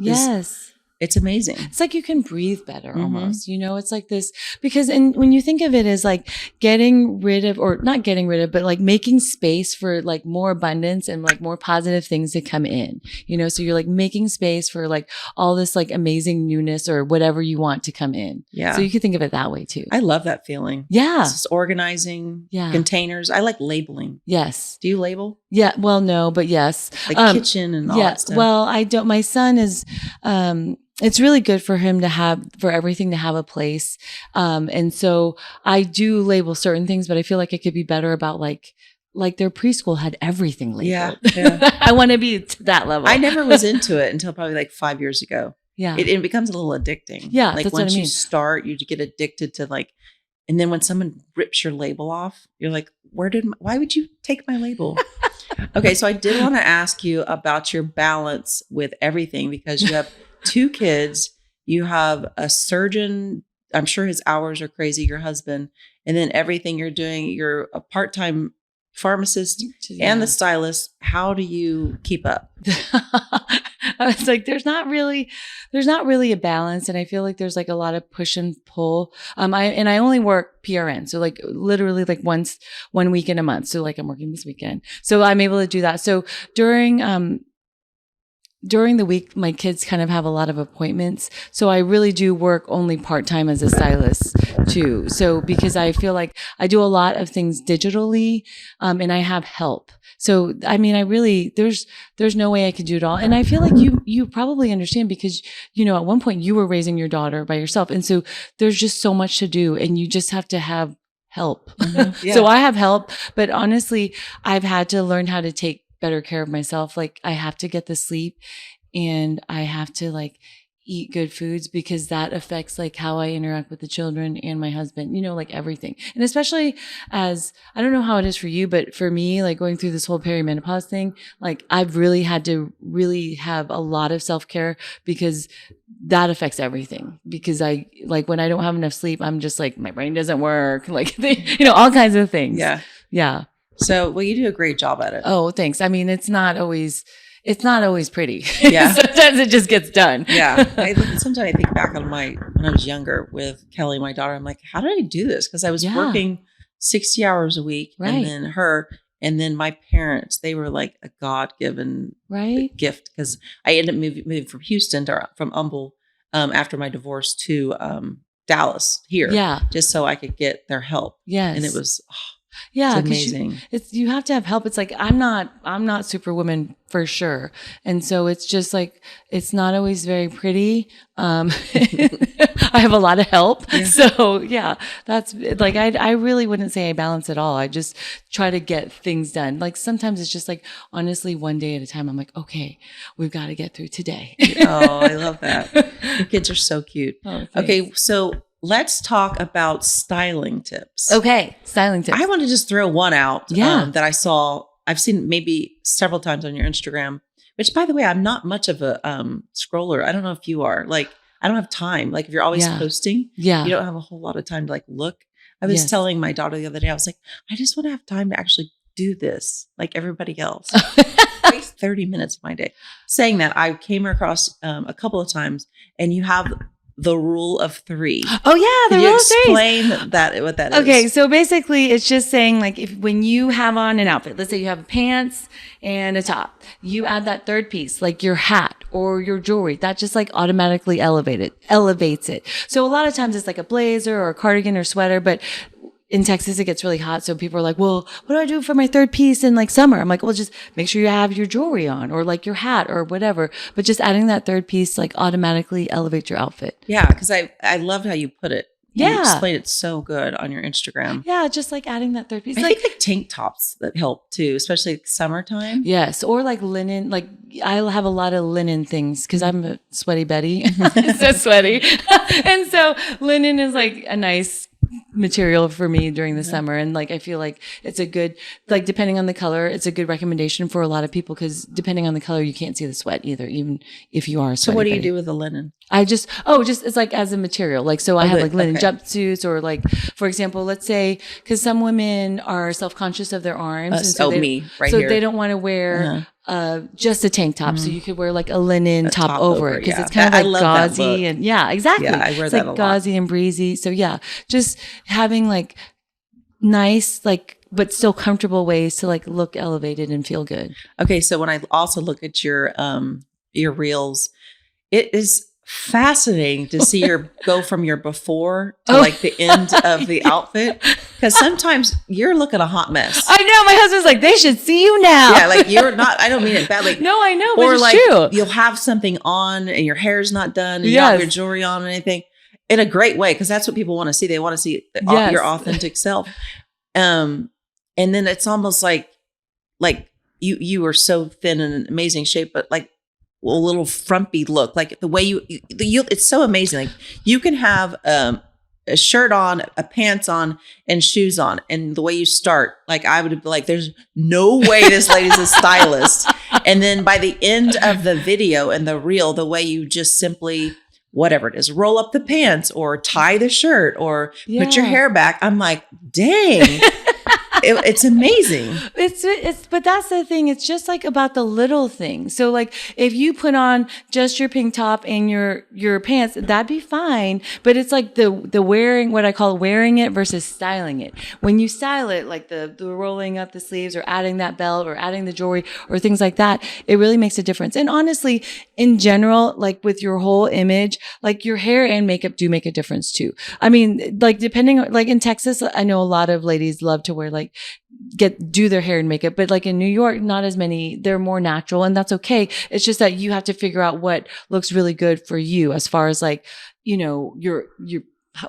It's amazing. It's like you can breathe better almost, it's like this because, and when you think of it as like getting rid of, or not getting rid of, but like making space for like more abundance and like more positive things to come in, so you're like making space for like all this like amazing newness or whatever you want to come in. Yeah. So you could think of it that way too. I love that feeling. Yeah. It's just organizing containers. I like labeling. Yes. Do you label? Yeah. Well, no, but yes. Like kitchen and all that stuff. Well, I don't, my son is, it's really good for him for everything to have a place. And so I do label certain things, but I feel like it could be better about like their preschool had everything labeled. Yeah. I want to be to that level. I never was into it until probably like 5 years ago. Yeah. It becomes a little addicting. Yeah. Like that's once what I mean. you start, you get addicted to like, and then when someone rips your label off, you're like, why would you take my label? Okay. So I did want to ask you about your balance with everything because you have 2 kids, you have a surgeon. I'm sure his hours are crazy, your husband, and then everything you're doing, you're a part-time pharmacist and the stylist. How do you keep up? I was like, there's not really a balance. And I feel like there's like a lot of push and pull. I only work PRN. So like literally like 1 week in a month. So like I'm working this weekend. So I'm able to do that. So during the week, my kids kind of have a lot of appointments. So I really do work only part-time as a stylist too. So because I feel like I do a lot of things digitally, and I have help. So, I mean, there's no way I could do it all. And I feel like you probably understand because, at one point you were raising your daughter by yourself. And so there's just so much to do and you just have to have help. Mm-hmm. Yeah. So I have help, but honestly, I've had to learn how to take better care of myself. Like I have to get the sleep and I have to like eat good foods because that affects like how I interact with the children and my husband, like everything. And especially as, I don't know how it is for you, but for me, like going through this whole perimenopause thing, like I've really had to really have a lot of self-care because that affects everything. Because I, like when I don't have enough sleep, I'm just like, my brain doesn't work, like, all kinds of things. Yeah. Yeah. So, well, you do a great job at it. Oh, thanks. I mean, it's not always pretty. Yeah. Sometimes it just gets done. Yeah. Sometimes I think back on when I was younger with Kelly, my daughter, I'm like, how did I do this? Because I was working 60 hours a week and then and then my parents, they were like a God-given gift because I ended up moving from Houston from Humble after my divorce to Dallas here. Yeah. Just so I could get their help. Yes. And it was... Yeah, it's amazing. You have to have help. It's like I'm not Superwoman for sure, and so it's just like it's not always very pretty. I have a lot of help, so yeah, that's like I really wouldn't say I balance at all. I just try to get things done. Like sometimes it's just like honestly, one day at a time. I'm like, okay, we've got to get through today. Oh, I love that. Your kids are so cute. Oh, okay, so. Let's talk about styling tips. Okay, styling tips. I want to just throw one out that I saw. I've seen maybe several times on your Instagram, which, by the way, I'm not much of a scroller. I don't know if you are. Like, I don't have time. Like, if you're always posting, you don't have a whole lot of time to, like, look. I was telling my daughter the other day, I was like, I just want to have time to actually do this like everybody else. Waste 30 minutes of my day. Saying that, I came across a couple of times, and you have the rule of 3. Oh yeah, the rule of 3. Explain what that is. Okay, so basically it's just saying like when you have on an outfit, let's say you have pants and a top, you add that third piece, like your hat or your jewelry, that just like automatically elevates it. So a lot of times it's like a blazer or a cardigan or sweater, but in Texas, it gets really hot. So people are like, well, what do I do for my third piece in like summer? I'm like, well, just make sure you have your jewelry on or like your hat or whatever. But just adding that third piece like automatically elevates your outfit. Yeah. Cause I loved how you put it. You explained it so good on your Instagram. Yeah. Just like adding that third piece. I think like tank tops that help too, especially like summertime. Yes. Or like linen. Like I'll have a lot of linen things because I'm a sweaty Betty. So sweaty. And so linen is like a nice material for me during the summer. And like, I feel like it's a good, like depending on the color, it's a good recommendation for a lot of people because depending on the color, you can't see the sweat either, even if you are a sweaty. So what do you do with the linen? I just it's like as a material. Like, so I have like linen jumpsuits or like, for example, let's say, cause some women are self-conscious of their arms. And so me right so here. They don't want to wear just a tank top. So you could wear like a linen top over it because it's kind of I like love that gauzy look. and exactly. Yeah, I wear it's that like a gauzy and breezy. So just having like nice, like, but still comfortable ways to like look elevated and feel good. Okay. So when I also look at your reels, it is fascinating to see go from your before to like the end of the outfit. Because sometimes you're looking a hot mess. I know. My husband's like, they should see you now. Yeah, like you're not, I don't mean it badly. No, I know, but or it's like true. you'll have something on and your hair's not done and you don't have your jewelry on or anything in a great way. Because that's what people want to see. They want to see your authentic self. And then it's almost like you are so thin and in amazing shape, but like a little frumpy look, like the way you it's so amazing. Like you can have a shirt on, a pants on, and shoes on, and the way you start, like I would be like, there's no way this lady's a stylist. And then by the end of the video and the reel, the way you just simply, whatever it is, roll up the pants or tie the shirt or put your hair back, I'm like, dang. It's amazing. But that's the thing. It's just like about the little things. So like if you put on just your pink top and your pants, that'd be fine. But it's like the wearing, what I call wearing it versus styling it. When you style it, like the rolling up the sleeves or adding that belt or adding the jewelry or things like that, it really makes a difference. And honestly, in general, like with your whole image, like your hair and makeup do make a difference too. I mean, like depending, like in Texas, I know a lot of ladies love to wear like do their hair and makeup, but like in New York, not as many. They're more natural, and that's okay. It's just that you have to figure out what looks really good for you as far as like, you know, your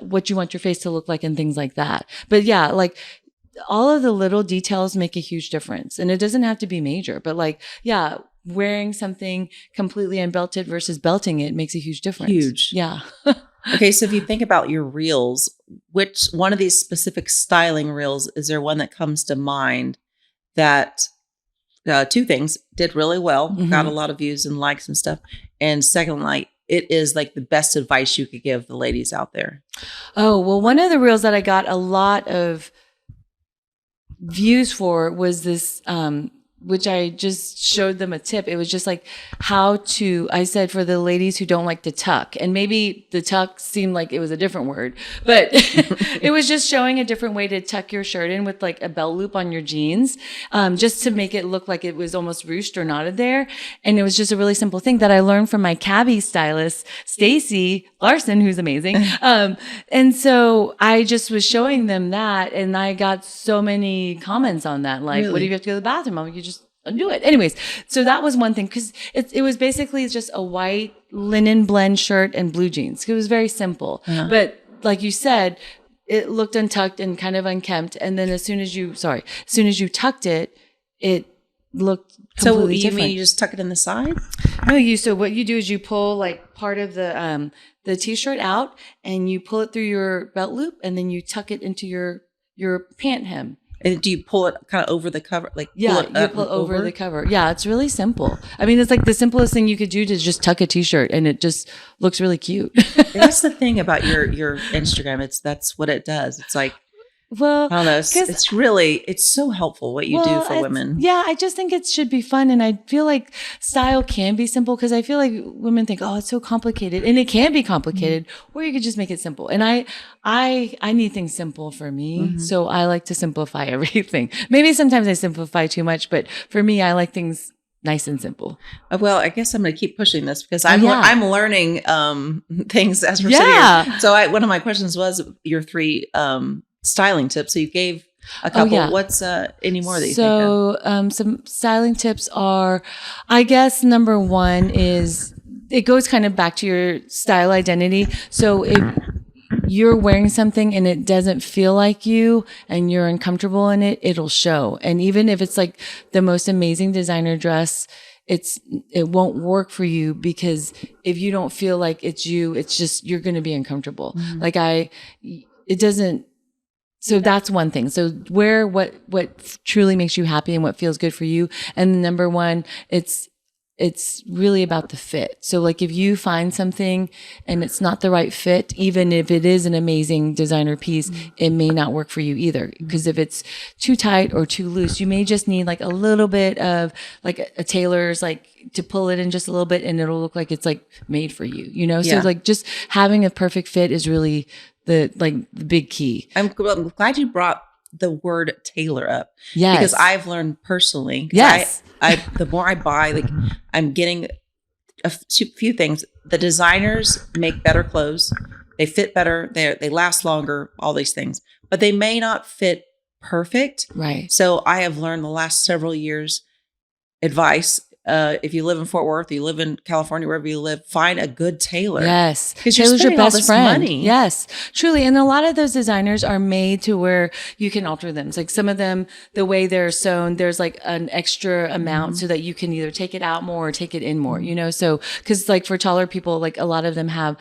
what you want your face to look like and things like that. But yeah, like all of the little details make a huge difference, and it doesn't have to be major, but like, yeah, wearing something completely unbelted versus belting it makes a huge difference. Huge. Yeah. Okay. So if you think about your reels, which one of these specific styling reels, is there one that comes to mind that two things did really well, got a lot of views and likes and stuff. And secondly, it is like the best advice you could give the ladies out there? Oh, well, one of the reels that I got a lot of views for was this, which I just showed them a tip. It was just like I said for the ladies who don't like to tuck, and maybe the tuck seemed like it was a different word, but it was just showing a different way to tuck your shirt in with like a belt loop on your jeans, just to make it look like it was almost ruched or knotted there. And it was just a really simple thing that I learned from my cabbie stylist, Stacy Larson, who's amazing. And so I just was showing them that, and I got so many comments on that. Like, what do you have to go to the bathroom? You just undo it. Anyways, so that was one thing, because it was basically just a white linen blend shirt and blue jeans. It was very simple. But like you said, it looked untucked and kind of unkempt. And then as soon as you tucked it, it looked completely different. Mean you just tuck it in the side? No, so what you do is you pull like part of the t-shirt out and you pull it through your belt loop, and then you tuck it into your pant hem. And do you pull it kind of over the cover? Like you pull over the cover. Yeah, it's really simple. I mean, it's like the simplest thing you could do to just tuck a t-shirt, and it just looks really cute. That's the thing about your Instagram. That's what it does. It's like, well, I don't know. It's so helpful what you do for women. Yeah, I just think it should be fun. And I feel like style can be simple, because I feel like women think, oh, it's so complicated. And it can be complicated, or you could just make it simple. And I need things simple for me. So I like to simplify everything. Maybe sometimes I simplify too much, but for me, I like things nice and simple. Well, I guess I'm going to keep pushing this, because I'm learning things as we're sitting here. So one of my questions was your 3 styling tips. So you gave a couple. What's any more that you think of? Some styling tips are, I guess, number 1 is, it goes kind of back to your style identity. So if you're wearing something and it doesn't feel like you and you're uncomfortable in it, it'll show. And even if it's like the most amazing designer dress, it won't work for you, because if you don't feel like it's you, it's just, you're going to be uncomfortable. It doesn't. So that's one thing. So wear what truly makes you happy and what feels good for you. And number 1, it's it's really about the fit. So like if you find something and it's not the right fit, even if it is an amazing designer piece, it may not work for you either. Because if it's too tight or too loose, you may just need like a little bit of like a tailor's like to pull it in just a little bit and it'll look like it's like made for you, you know? So like just having a perfect fit is really the big key. I'm glad you brought the word tailor up. Yes. Because I've learned personally. Yes. The more I buy, like I'm getting a few things. The designers make better clothes. They fit better. They last longer, all these things, but they may not fit perfect. Right. So I have learned the last several years advice. If you live in Fort Worth, you live in California, wherever you live, find a good tailor. Yes. Because Tailor's your best friend. Money. Yes, truly. And a lot of those designers are made to where you can alter them. It's like some of them, the way they're sewn, there's like an extra amount so that you can either take it out more or take it in more, you know? So, cause like for taller people, like a lot of them have,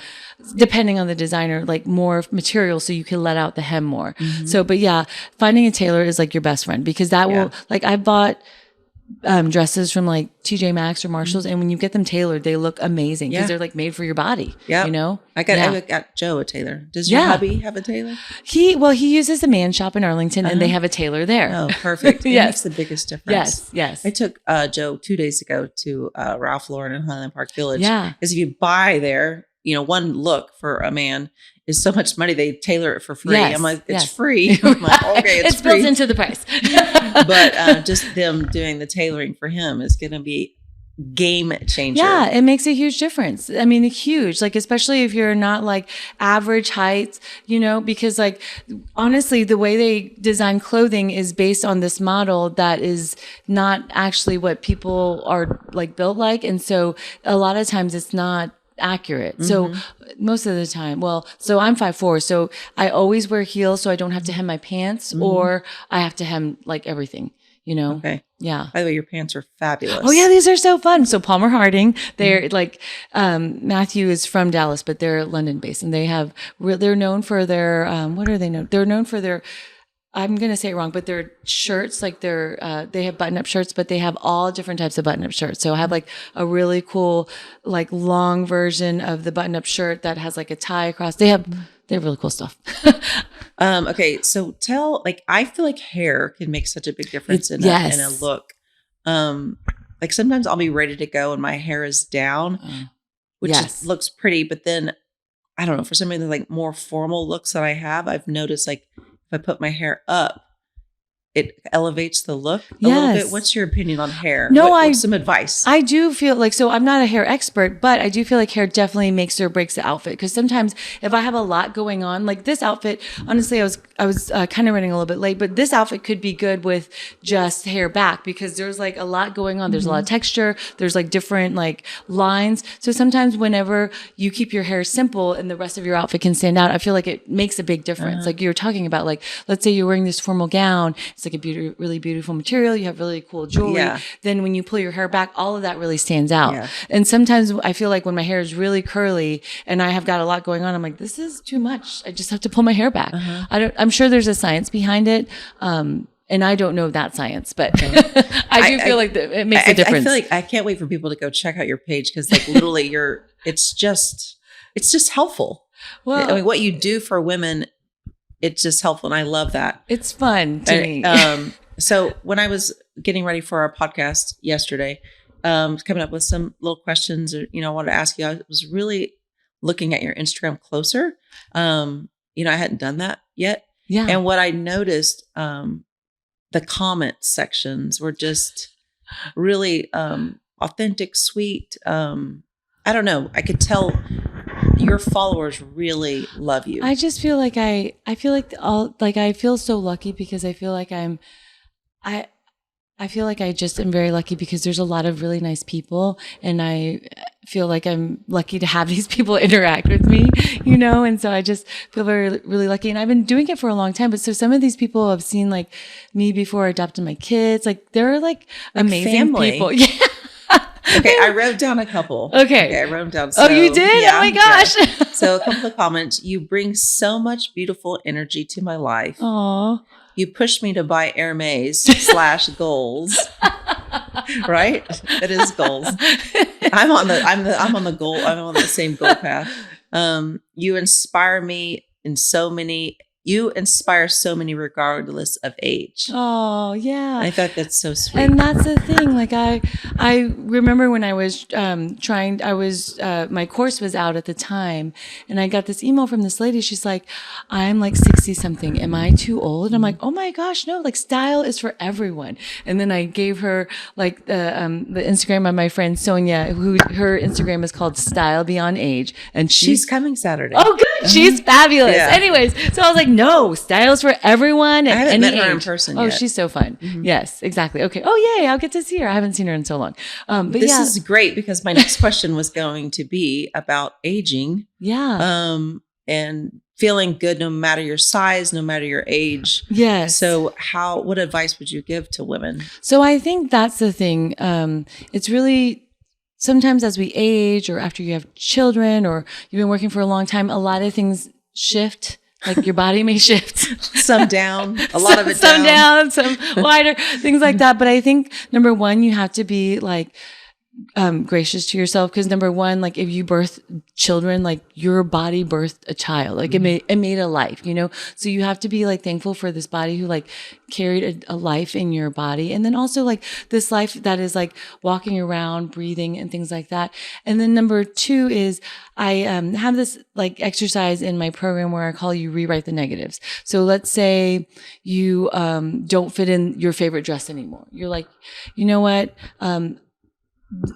depending on the designer, like more material so you can let out the hem more. So, but yeah, finding a tailor is like your best friend because that will, like I bought dresses from like TJ Maxx or Marshalls, and when you get them tailored, they look amazing because they're like made for your body. Yeah, you know. I got Joe a tailor. Does your hubby have a tailor? He uses a man shop in Arlington, and they have a tailor there. Oh, perfect. Yes, makes the biggest difference. Yes. I took Joe 2 days ago to Ralph Lauren in Highland Park Village. Yeah, because if you buy there, you know, one look for a man is so much money. They tailor it for free. I'm like, it's free. I'm like, okay, it's free. Built into the price. But just them doing the tailoring for him is going to be game changer. Yeah, it makes a huge difference. I mean, huge, like, especially if you're not like average height, you know, because like, honestly, the way they design clothing is based on this model that is not actually what people are like built like. And so a lot of times it's not accurate. So most of the time, so I'm 5'4", so I always wear heels so I don't have to hem my pants or I have to hem like everything, you know? Okay. Yeah. By the way, your pants are fabulous. Oh yeah, these are so fun. So Palmer Harding, they're like, Matthew is from Dallas, but they're London based and they're known for their, what are they known? They're known for their, I'm going to say it wrong, but their shirts, like they have button-up shirts, but they have all different types of button-up shirts. So I have like a really cool, like long version of the button-up shirt that has like a tie across. They have really cool stuff. Okay. So I feel like hair can make such a big difference in a look. Like sometimes I'll be ready to go and my hair is down, which looks pretty, but then I don't know, for some of the like more formal looks that I have, I've noticed like, I put my hair up, it elevates the look a little bit. What's your opinion on hair? No, what's some advice? I do feel like, so I'm not a hair expert, but I do feel like hair definitely makes or breaks the outfit. Cause sometimes if I have a lot going on, like this outfit, honestly, I was kind of running a little bit late, but this outfit could be good with just hair back because there's like a lot going on. There's a lot of texture. There's like different like lines. So sometimes whenever you keep your hair simple and the rest of your outfit can stand out, I feel like it makes a big difference. Like you were talking about, like, let's say you're wearing this formal gown. It's like a really beautiful material. You have really cool jewelry. Yeah. Then when you pull your hair back, all of that really stands out. Yeah. And sometimes I feel like when my hair is really curly and I have got a lot going on, I'm like, this is too much. I just have to pull my hair back. I'm sure there's a science behind it. And I don't know that science, but I do feel like it makes a difference. I feel like I can't wait for people to go check out your page because like literally it's just helpful. Well, I mean, what you do for women, it's just helpful. And I love that. It's fun to me. So when I was getting ready for our podcast yesterday, coming up with some little questions, or, I wanted to ask you, I was really looking at your Instagram closer. I hadn't done that yet. Yeah. And what I noticed, the comment sections were just really authentic, sweet. I don't know. I could tell your followers really love you. I just feel like I feel so lucky because I feel like I feel like I just am very lucky because there's a lot of really nice people and I feel like I'm lucky to have these people interact with me, and so I just feel very, really lucky. And I've been doing it for a long time, but so some of these people have seen like me before I adopted my kids. Like they're like amazing family. People. Yeah. Okay, I wrote down a couple. Okay, I wrote them down. So, you did? Yeah, oh my gosh. Yeah. So a couple of comments. You bring so much beautiful energy to my life. Aww. You pushed me to buy Hermes /goals. Right? It is goals. I'm on the same goal path. You inspire me you inspire so many regardless of age. Oh, yeah. I thought that's so sweet. And that's the thing. Like I remember when I was my course was out at the time, and I got this email from this lady. She's like, I'm like 60 something. Am I too old? And I'm like, oh my gosh, no, like style is for everyone. And then I gave her like the Instagram of my friend Sonia, who her Instagram is called Style Beyond Age. And she's coming Saturday. Oh, good. She's fabulous. Yeah. Anyways, so I was like, no, styles for everyone. I haven't met her in person yet. Oh, she's so fun. Mm-hmm. Yes, exactly. Okay. Oh, yay. I'll get to see her. I haven't seen her in so long. But this is great because my next question was going to be about aging. Yeah. And feeling good no matter your size, no matter your age. Yes. So what advice would you give to women? So I think that's the thing. It's really sometimes as we age or after you have children or you've been working for a long time, a lot of things shift. Like your body may shift. Some down, a lot of it some down, some wider, things like that. But I think number one, you have to be like gracious to yourself, because number one, like if you birth children, like your body birthed a child, like it made a life, you know? So you have to be like thankful for this body who like carried a life in your body. And then also like this life that is like walking around, breathing and things like that. And then number two is I have this like exercise in my program where I call you rewrite the negatives. So let's say you don't fit in your favorite dress anymore. You're like, you know what?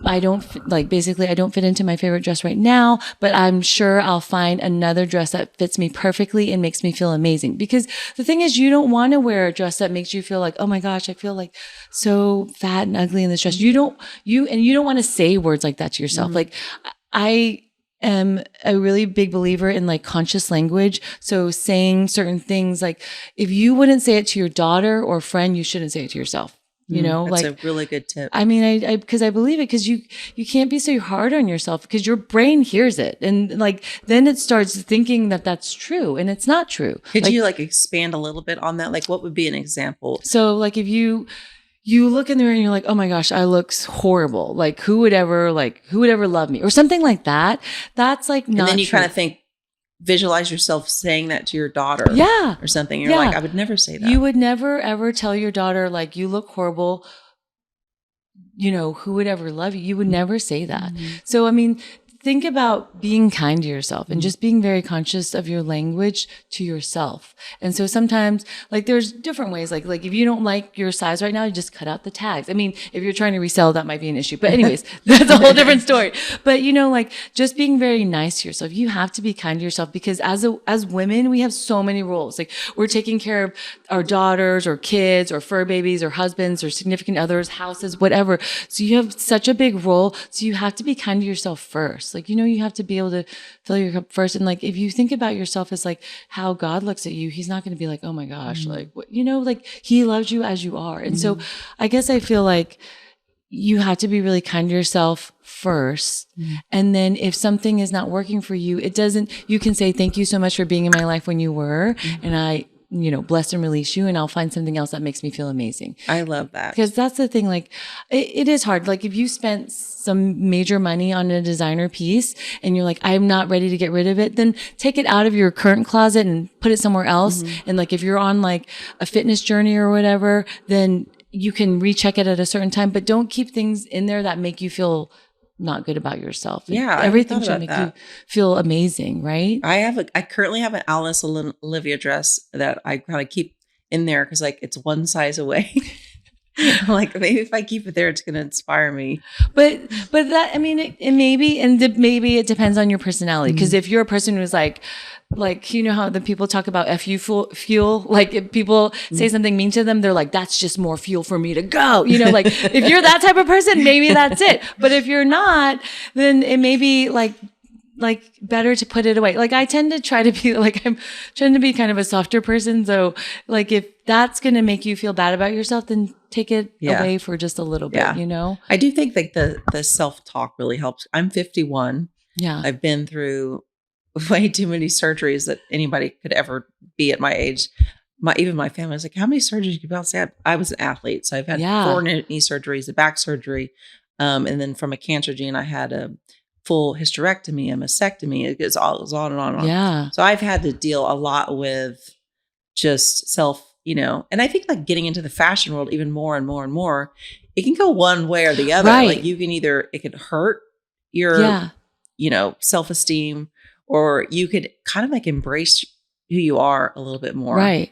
I don't fit into my favorite dress right now, but I'm sure I'll find another dress that fits me perfectly and makes me feel amazing. Because the thing is, you don't want to wear a dress that makes you feel like, oh my gosh, I feel like so fat and ugly in this dress. You don't want to say words like that to yourself. Mm-hmm. Like I am a really big believer in like conscious language. So saying certain things, like if you wouldn't say it to your daughter or friend, you shouldn't say it to yourself. You know, that's like a really good tip. I mean, because I believe it, because you can't be so hard on yourself, because your brain hears it. And like, then it starts thinking that that's true, and it's not true. Could you like expand a little bit on that? Like what would be an example? So like if you look in the mirror and you're like, oh my gosh, I look horrible. Like who would ever love me or something like that? That's like not And then you true. Kind of visualize yourself saying that to your daughter. Yeah. Or something. You're like, I would never say that. You would never ever tell your daughter, like, you look horrible. You know, who would ever love you? You would never say that. Mm-hmm. So, I mean, think about being kind to yourself and just being very conscious of your language to yourself. And so sometimes, like, there's different ways. Like if you don't like your size right now, you just cut out the tags. I mean, if you're trying to resell, that might be an issue. But anyways, that's a whole different story. But, you know, like, just being very nice to yourself. You have to be kind to yourself, because as women, we have so many roles. Like, we're taking care of our daughters or kids or fur babies or husbands or significant others, houses, whatever. So you have such a big role. So you have to be kind to yourself first. Like, you know, you have to be able to fill your cup first. And like, if you think about yourself as like how God looks at you, he's not going to be like, oh my gosh, like, what, you know, like he loves you as you are. And so I guess I feel like you have to be really kind to yourself first. And then if something is not working for you, you can say, thank you so much for being in my life when you were. And I, you know, bless and release you, and I'll find something else that makes me feel amazing. I love that. Because that's the thing, like, it is hard. Like, if you spent some major money on a designer piece and you're like, I'm not ready to get rid of it, then take it out of your current closet and put it somewhere else. And like, if you're on like a fitness journey or whatever, then you can recheck it at a certain time, but don't keep things in there that make you feel not good about yourself. Yeah. Everything should make you feel amazing, right? I currently have an Alice Olivia dress that I kind of keep in there because like it's one size away. Like maybe if I keep it there, it's going to inspire me. But that, I mean, maybe it depends on your personality. Because if you're a person who's like, you know how the people talk about fuel, like if people say something mean to them, they're like, that's just more fuel for me to go. You know, like if you're that type of person, maybe that's it. But if you're not, then it may be like better to put it away. Like I tend to try to be like, I'm trying to be kind of a softer person. So like if that's going to make you feel bad about yourself, then take it away for just a little bit, you know? I do think like the self-talk really helps. I'm 51. Yeah. I've been through way too many surgeries that anybody could ever be at my age. even my family was like, how many surgeries you about to have? I was an athlete. So I've had 4 knee surgeries, a back surgery. And then from a cancer gene, I had a full hysterectomy, a mastectomy. It goes on and on and on. Yeah. So I've had to deal a lot with just self, and I think like getting into the fashion world even more and more and more, it can go one way or the other. Right. Like it could hurt your, self-esteem, or you could kind of like embrace who you are a little bit more. Right.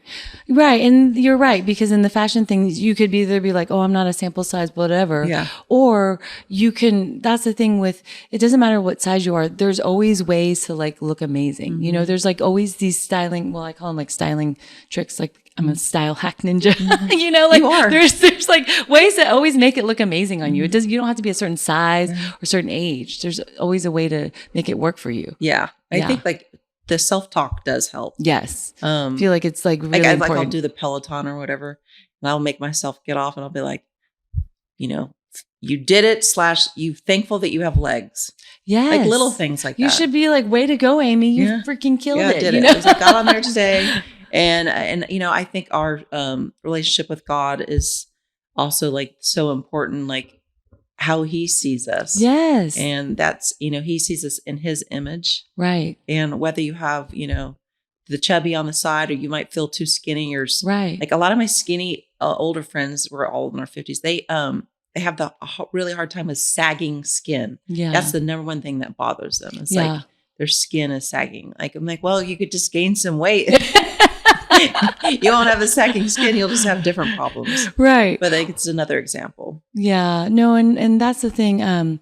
And you're right, because in the fashion things, you could either be like, oh, I'm not a sample size, whatever. Yeah. Or that's the thing with, it doesn't matter what size you are. There's always ways to like look amazing. Mm-hmm. There's like always these styling, I call them like styling tricks. Like I'm a style hack ninja, Mm-hmm. like you are. there's like ways that always make it look amazing on you. You don't have to be a certain size or certain age. There's always a way to make it work for you. Yeah. I think like the self-talk does help. Yes. I feel like it's like really important. Like I'll do the Peloton or whatever, and I'll make myself get off, and I'll be like, you did it / you thankful that you have legs. Yes. Like little things like that. You should be like, way to go, Amy. You freaking killed it. I did it. I was like, got on there today. And I think our relationship with God is also like so important, like how he sees us. Yes. And that's, he sees us in his image. Right. And whether you have, the chubby on the side, or you might feel too skinny, or right. Like a lot of my skinny older friends were all in their 50s. They have the really hard time with sagging skin. Yeah. That's the number one thing that bothers them. It's like their skin is sagging. Like, I'm like, well, you could just gain some weight. You won't have the sagging skin. You'll just have different problems. Right. But it's another example. Yeah. No. And that's the thing.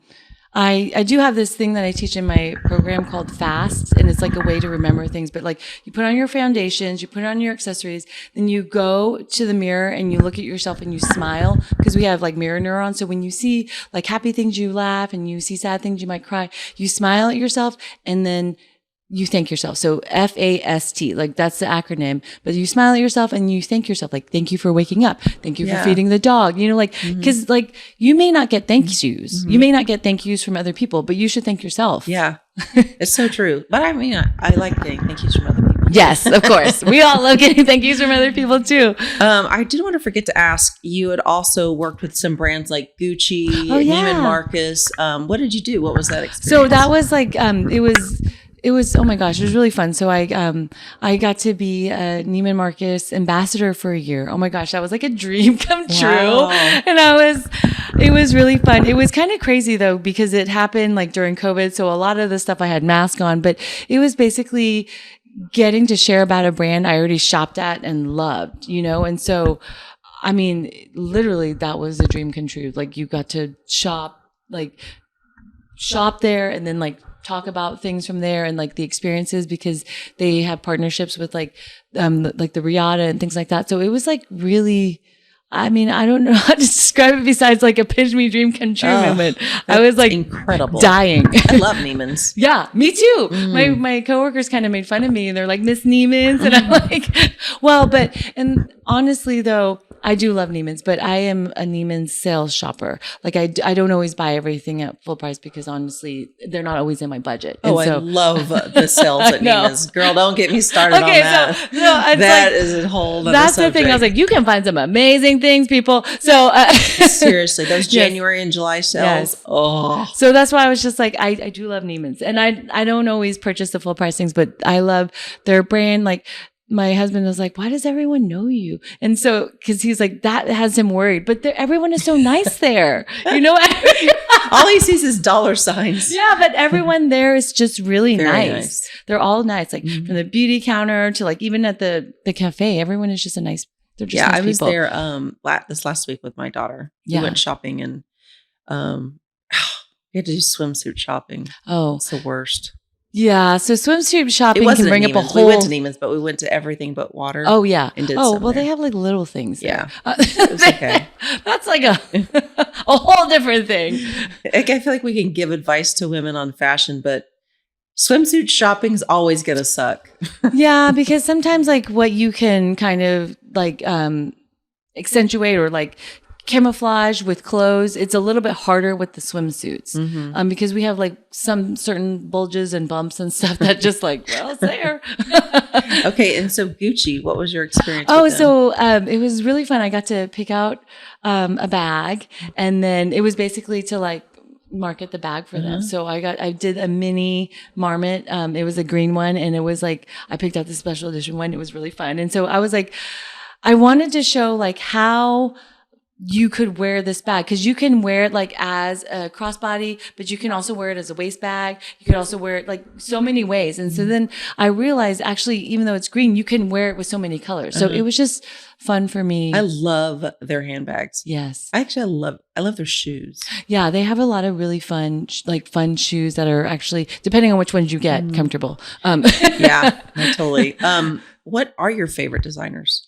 I do have this thing that I teach in my program called FAST, and it's like a way to remember things. But like, you put on your foundations, you put on your accessories, then you go to the mirror and you look at yourself and you smile, because we have like mirror neurons. So when you see like happy things, you laugh, and you see sad things, you might cry. You smile at yourself, and then you thank yourself. So FAST, like that's the acronym, but you smile at yourself and you thank yourself. Like, thank you for waking up. Thank you for feeding the dog, like, cause like you may not get thank yous. You may not get thank yous from other people, but you should thank yourself. Yeah. It's so true. But I mean, I like getting thank yous from other people. Yes, of course. We all love getting thank yous from other people too. I did want to forget to ask, you had also worked with some brands like Gucci, Neiman Marcus. What did you do? What was that experience? So that was like, it was, oh my gosh, it was really fun. So I got to be a Neiman Marcus ambassador for a year. Oh my gosh, that was like a dream come true. And it was really fun. It was kind of crazy though, because it happened like during COVID. So a lot of the stuff I had mask on, but it was basically getting to share about a brand I already shopped at and loved, And so, I mean, literally that was a dream come true. Like you got to shop there, and then like talk about things from there and like the experiences, because they have partnerships with like the Riata and things like that. So it was like really, I mean, I don't know how to describe it besides like a pinch me dream come true moment. I was like incredible, dying. I love Neiman's. Yeah, me too. My coworkers kind of made fun of me, and they're like, Miss Neiman's, and I'm like, well, and honestly though, I do love Neiman's, but I am a Neiman's sales shopper. Like I don't always buy everything at full price, because honestly, they're not always in my budget. Oh, I love the sales at Neiman's. Girl, don't get me started on that. So that like, is a whole other that's subject. The thing. I was like, you can find some amazing things, people. So seriously, those January and July sales. Yes. Oh, so that's why I was just like, I do love Neiman's, and I don't always purchase the full price things, but I love their brand. Like, my husband was like, why does everyone know you? And so, cause he's like, that has him worried, but everyone is so nice there. All he sees is dollar signs. Yeah. But everyone there is just really nice. They're all nice. Like from the beauty counter to like, even at the cafe, everyone is just they're just nice I was people. there, this last week with my daughter. We went shopping, and, we had to do swimsuit shopping. Oh, it's the worst. Yeah, so swimsuit shopping can bring up a whole. We went to Neiman's, but we went to Everything But Water. Oh yeah. And did they have like little things. Yeah, it was okay. That's like a whole different thing. I feel like we can give advice to women on fashion, but swimsuit shopping's always gonna suck. Yeah, because sometimes like what you can kind of like accentuate or like camouflage with clothes. It's a little bit harder with the swimsuits because we have like some certain bulges and bumps and stuff that just like, well, it's there. Okay. And so Gucci, what was your experience? Oh, with them? so it was really fun. I got to pick out a bag, and then it was basically to like market the bag for them. So I did a mini marmot. It was a green one, and it was like, I picked out the special edition one. It was really fun. And so I was like, I wanted to show like how you could wear this bag, because you can wear it like as a crossbody, but you can also wear it as a waist bag. You could also wear it like so many ways. And so then I realized, actually, even though it's green, you can wear it with so many colors. So it was just fun for me. I love their handbags. Yes. I love their shoes. Yeah, they have a lot of really fun shoes that are actually, depending on which ones you get, comfortable. Yeah, no, totally. What are your favorite designers?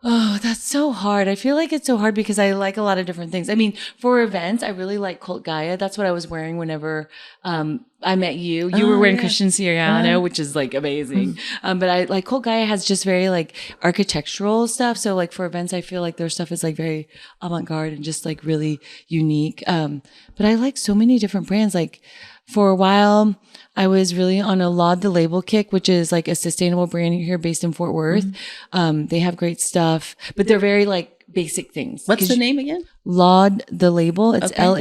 Oh, that's so hard. I feel like it's so hard because I like a lot of different things. I mean, for events, I really like Cult Gaia. That's what I was wearing whenever I met you. You were wearing Christian Siriano, which is like amazing. But I like Cult Gaia has just very like architectural stuff. So like for events, I feel like their stuff is like very avant-garde and just like really unique. But I like so many different brands. Like for a while, I was really on a Laud the Label kick, which is like a sustainable brand here based in Fort Worth. They have great stuff, but they're very like basic things. What's the name again? Laud the Label. It's Laude,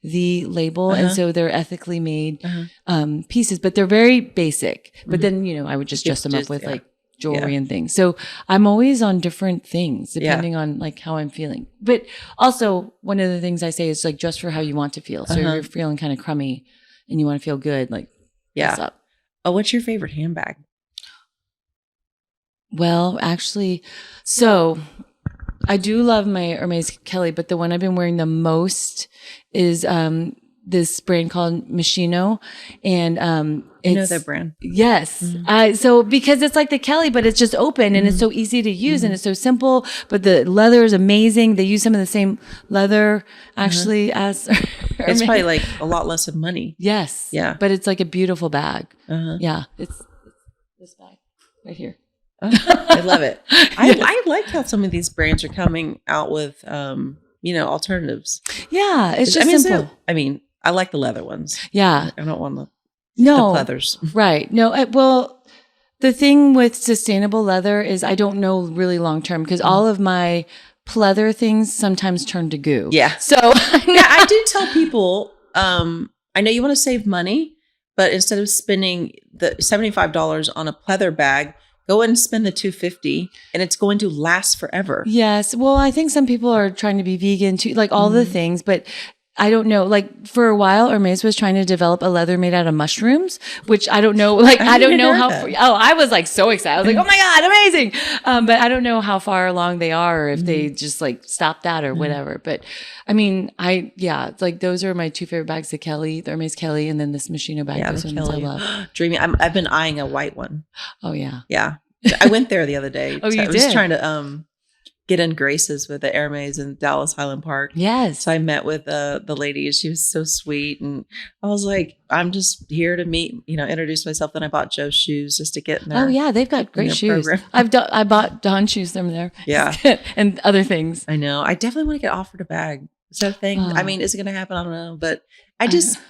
the label. And so they're ethically made pieces, but they're very basic. But then, you know, I would just dress them up with like jewelry and things. So I'm always on different things depending on like how I'm feeling. But also one of the things I say is like dress for how you want to feel. So if you're feeling kind of crummy and you want to feel good, like dress up. Oh, what's your favorite handbag? Well, actually, so I do love my Hermes Kelly, but the one I've been wearing the most is this brand called Machino, and I know that brand. Yes. So because it's like the Kelly, but it's just open and it's so easy to use and it's so simple, but the leather is amazing. They use some of the same leather actually as It's probably like a lot less of money. Yes. Yeah. But it's like a beautiful bag. Yeah. It's this bag right here. I love it. I like how some of these brands are coming out with, alternatives. Yeah. It's just simple. I like the leather ones. Yeah. I don't want the No, leathers. Right. No, well, the thing with sustainable leather is I don't know really long term because all of my pleather things sometimes turn to goo. Yeah. So I do tell people, I know you want to save money, but instead of spending the $75 on a pleather bag, go and spend the $250 and it's going to last forever. Yes. Well, I think some people are trying to be vegan too, like all the things, but I don't know. Like for a while, Hermes was trying to develop a leather made out of mushrooms, which I don't know. Like I don't know how. I was like so excited. I was like, oh my god, amazing! But I don't know how far along they are, or if they just like stopped that or whatever. But I mean, like those are my two favorite bags: the Hermes Kelly, and then this Machino bag. Yeah, those the ones I Kelly. love. Dreamy. I've been eyeing a white one. Oh yeah, yeah. I went there the other day. Oh, you I did? was trying to get in graces with the Hermes in Dallas Highland Park. Yes. So I met with the lady. She was so sweet. And I was like, I'm just here to meet, introduce myself. Then I bought Joe's shoes just to get in there. Oh yeah. They've got great shoes. I bought Dawn shoes from there. Yeah. And other things. I know. I definitely want to get offered a bag. Is that a thing? Oh. I mean, is it going to happen? I don't know. But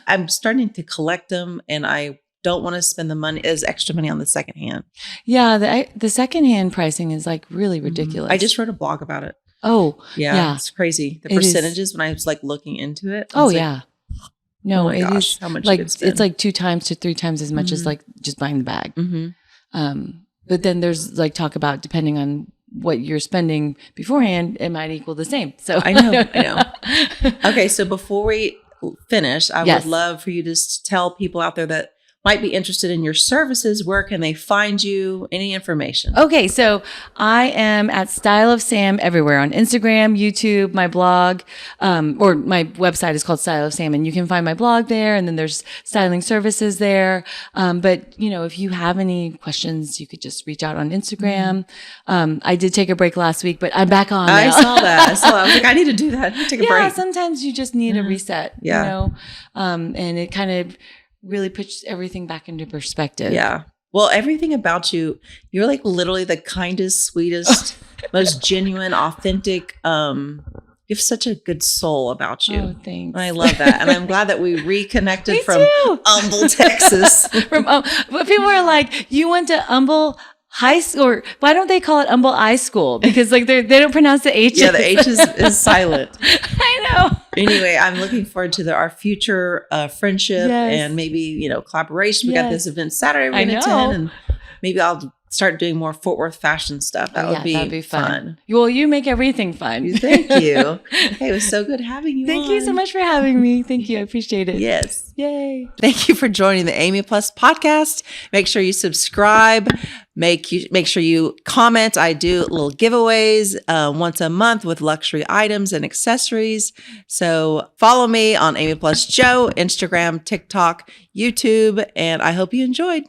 I'm starting to collect them and I don't want to spend the money as extra money on the secondhand. Yeah, the secondhand pricing is like really ridiculous. I just wrote a blog about it. Oh, yeah. It's crazy. The percentages when I was like looking into it. Oh yeah. No, it is how much like it's like 2 times to 3 times as much as like just buying the bag. But then there's like talk about depending on what you're spending beforehand, it might equal the same. So I know. Okay, so before we finish, I would love for you to just tell people out there that might be interested in your services. Where can they find you? Any information? Okay, so I am at Style of Sam everywhere on Instagram, YouTube, my blog, or my website is called Style of Sam, and you can find my blog there. And then there's styling services there. But if you have any questions, you could just reach out on Instagram. I did take a break last week, but I'm back on now. I saw that. I was like, I need to do that. Take a break. Yeah, sometimes you just need a reset. And it kind of really puts everything back into perspective. Yeah. Well, everything about you, you're like literally the kindest, sweetest, most genuine, authentic. You have such a good soul about you. Oh, thanks. And I love that. And I'm glad that we reconnected Me from too. Humble, Texas. But people are like, you went to Humble High School, or why don't they call it Humble High School? Because like they don't pronounce the H's. Yeah, the H is silent. I know. Anyway, I'm looking forward to our future friendship Yes. and maybe, collaboration. We got Yes. this event Saturday we're I going to know. attend, and maybe I'll start doing more Fort Worth fashion stuff. That would that'd be be fun. Well, you make everything fun. Thank you. Hey, it was so good having you Thank on. you so much for having me. Thank you. I appreciate it. Yes. Yay. Thank you for joining the Amy Plus podcast. Make sure you subscribe. Make sure you comment. I do little giveaways once a month with luxury items and accessories. So follow me on Amy Plus Joe, Instagram, TikTok, YouTube, and I hope you enjoyed.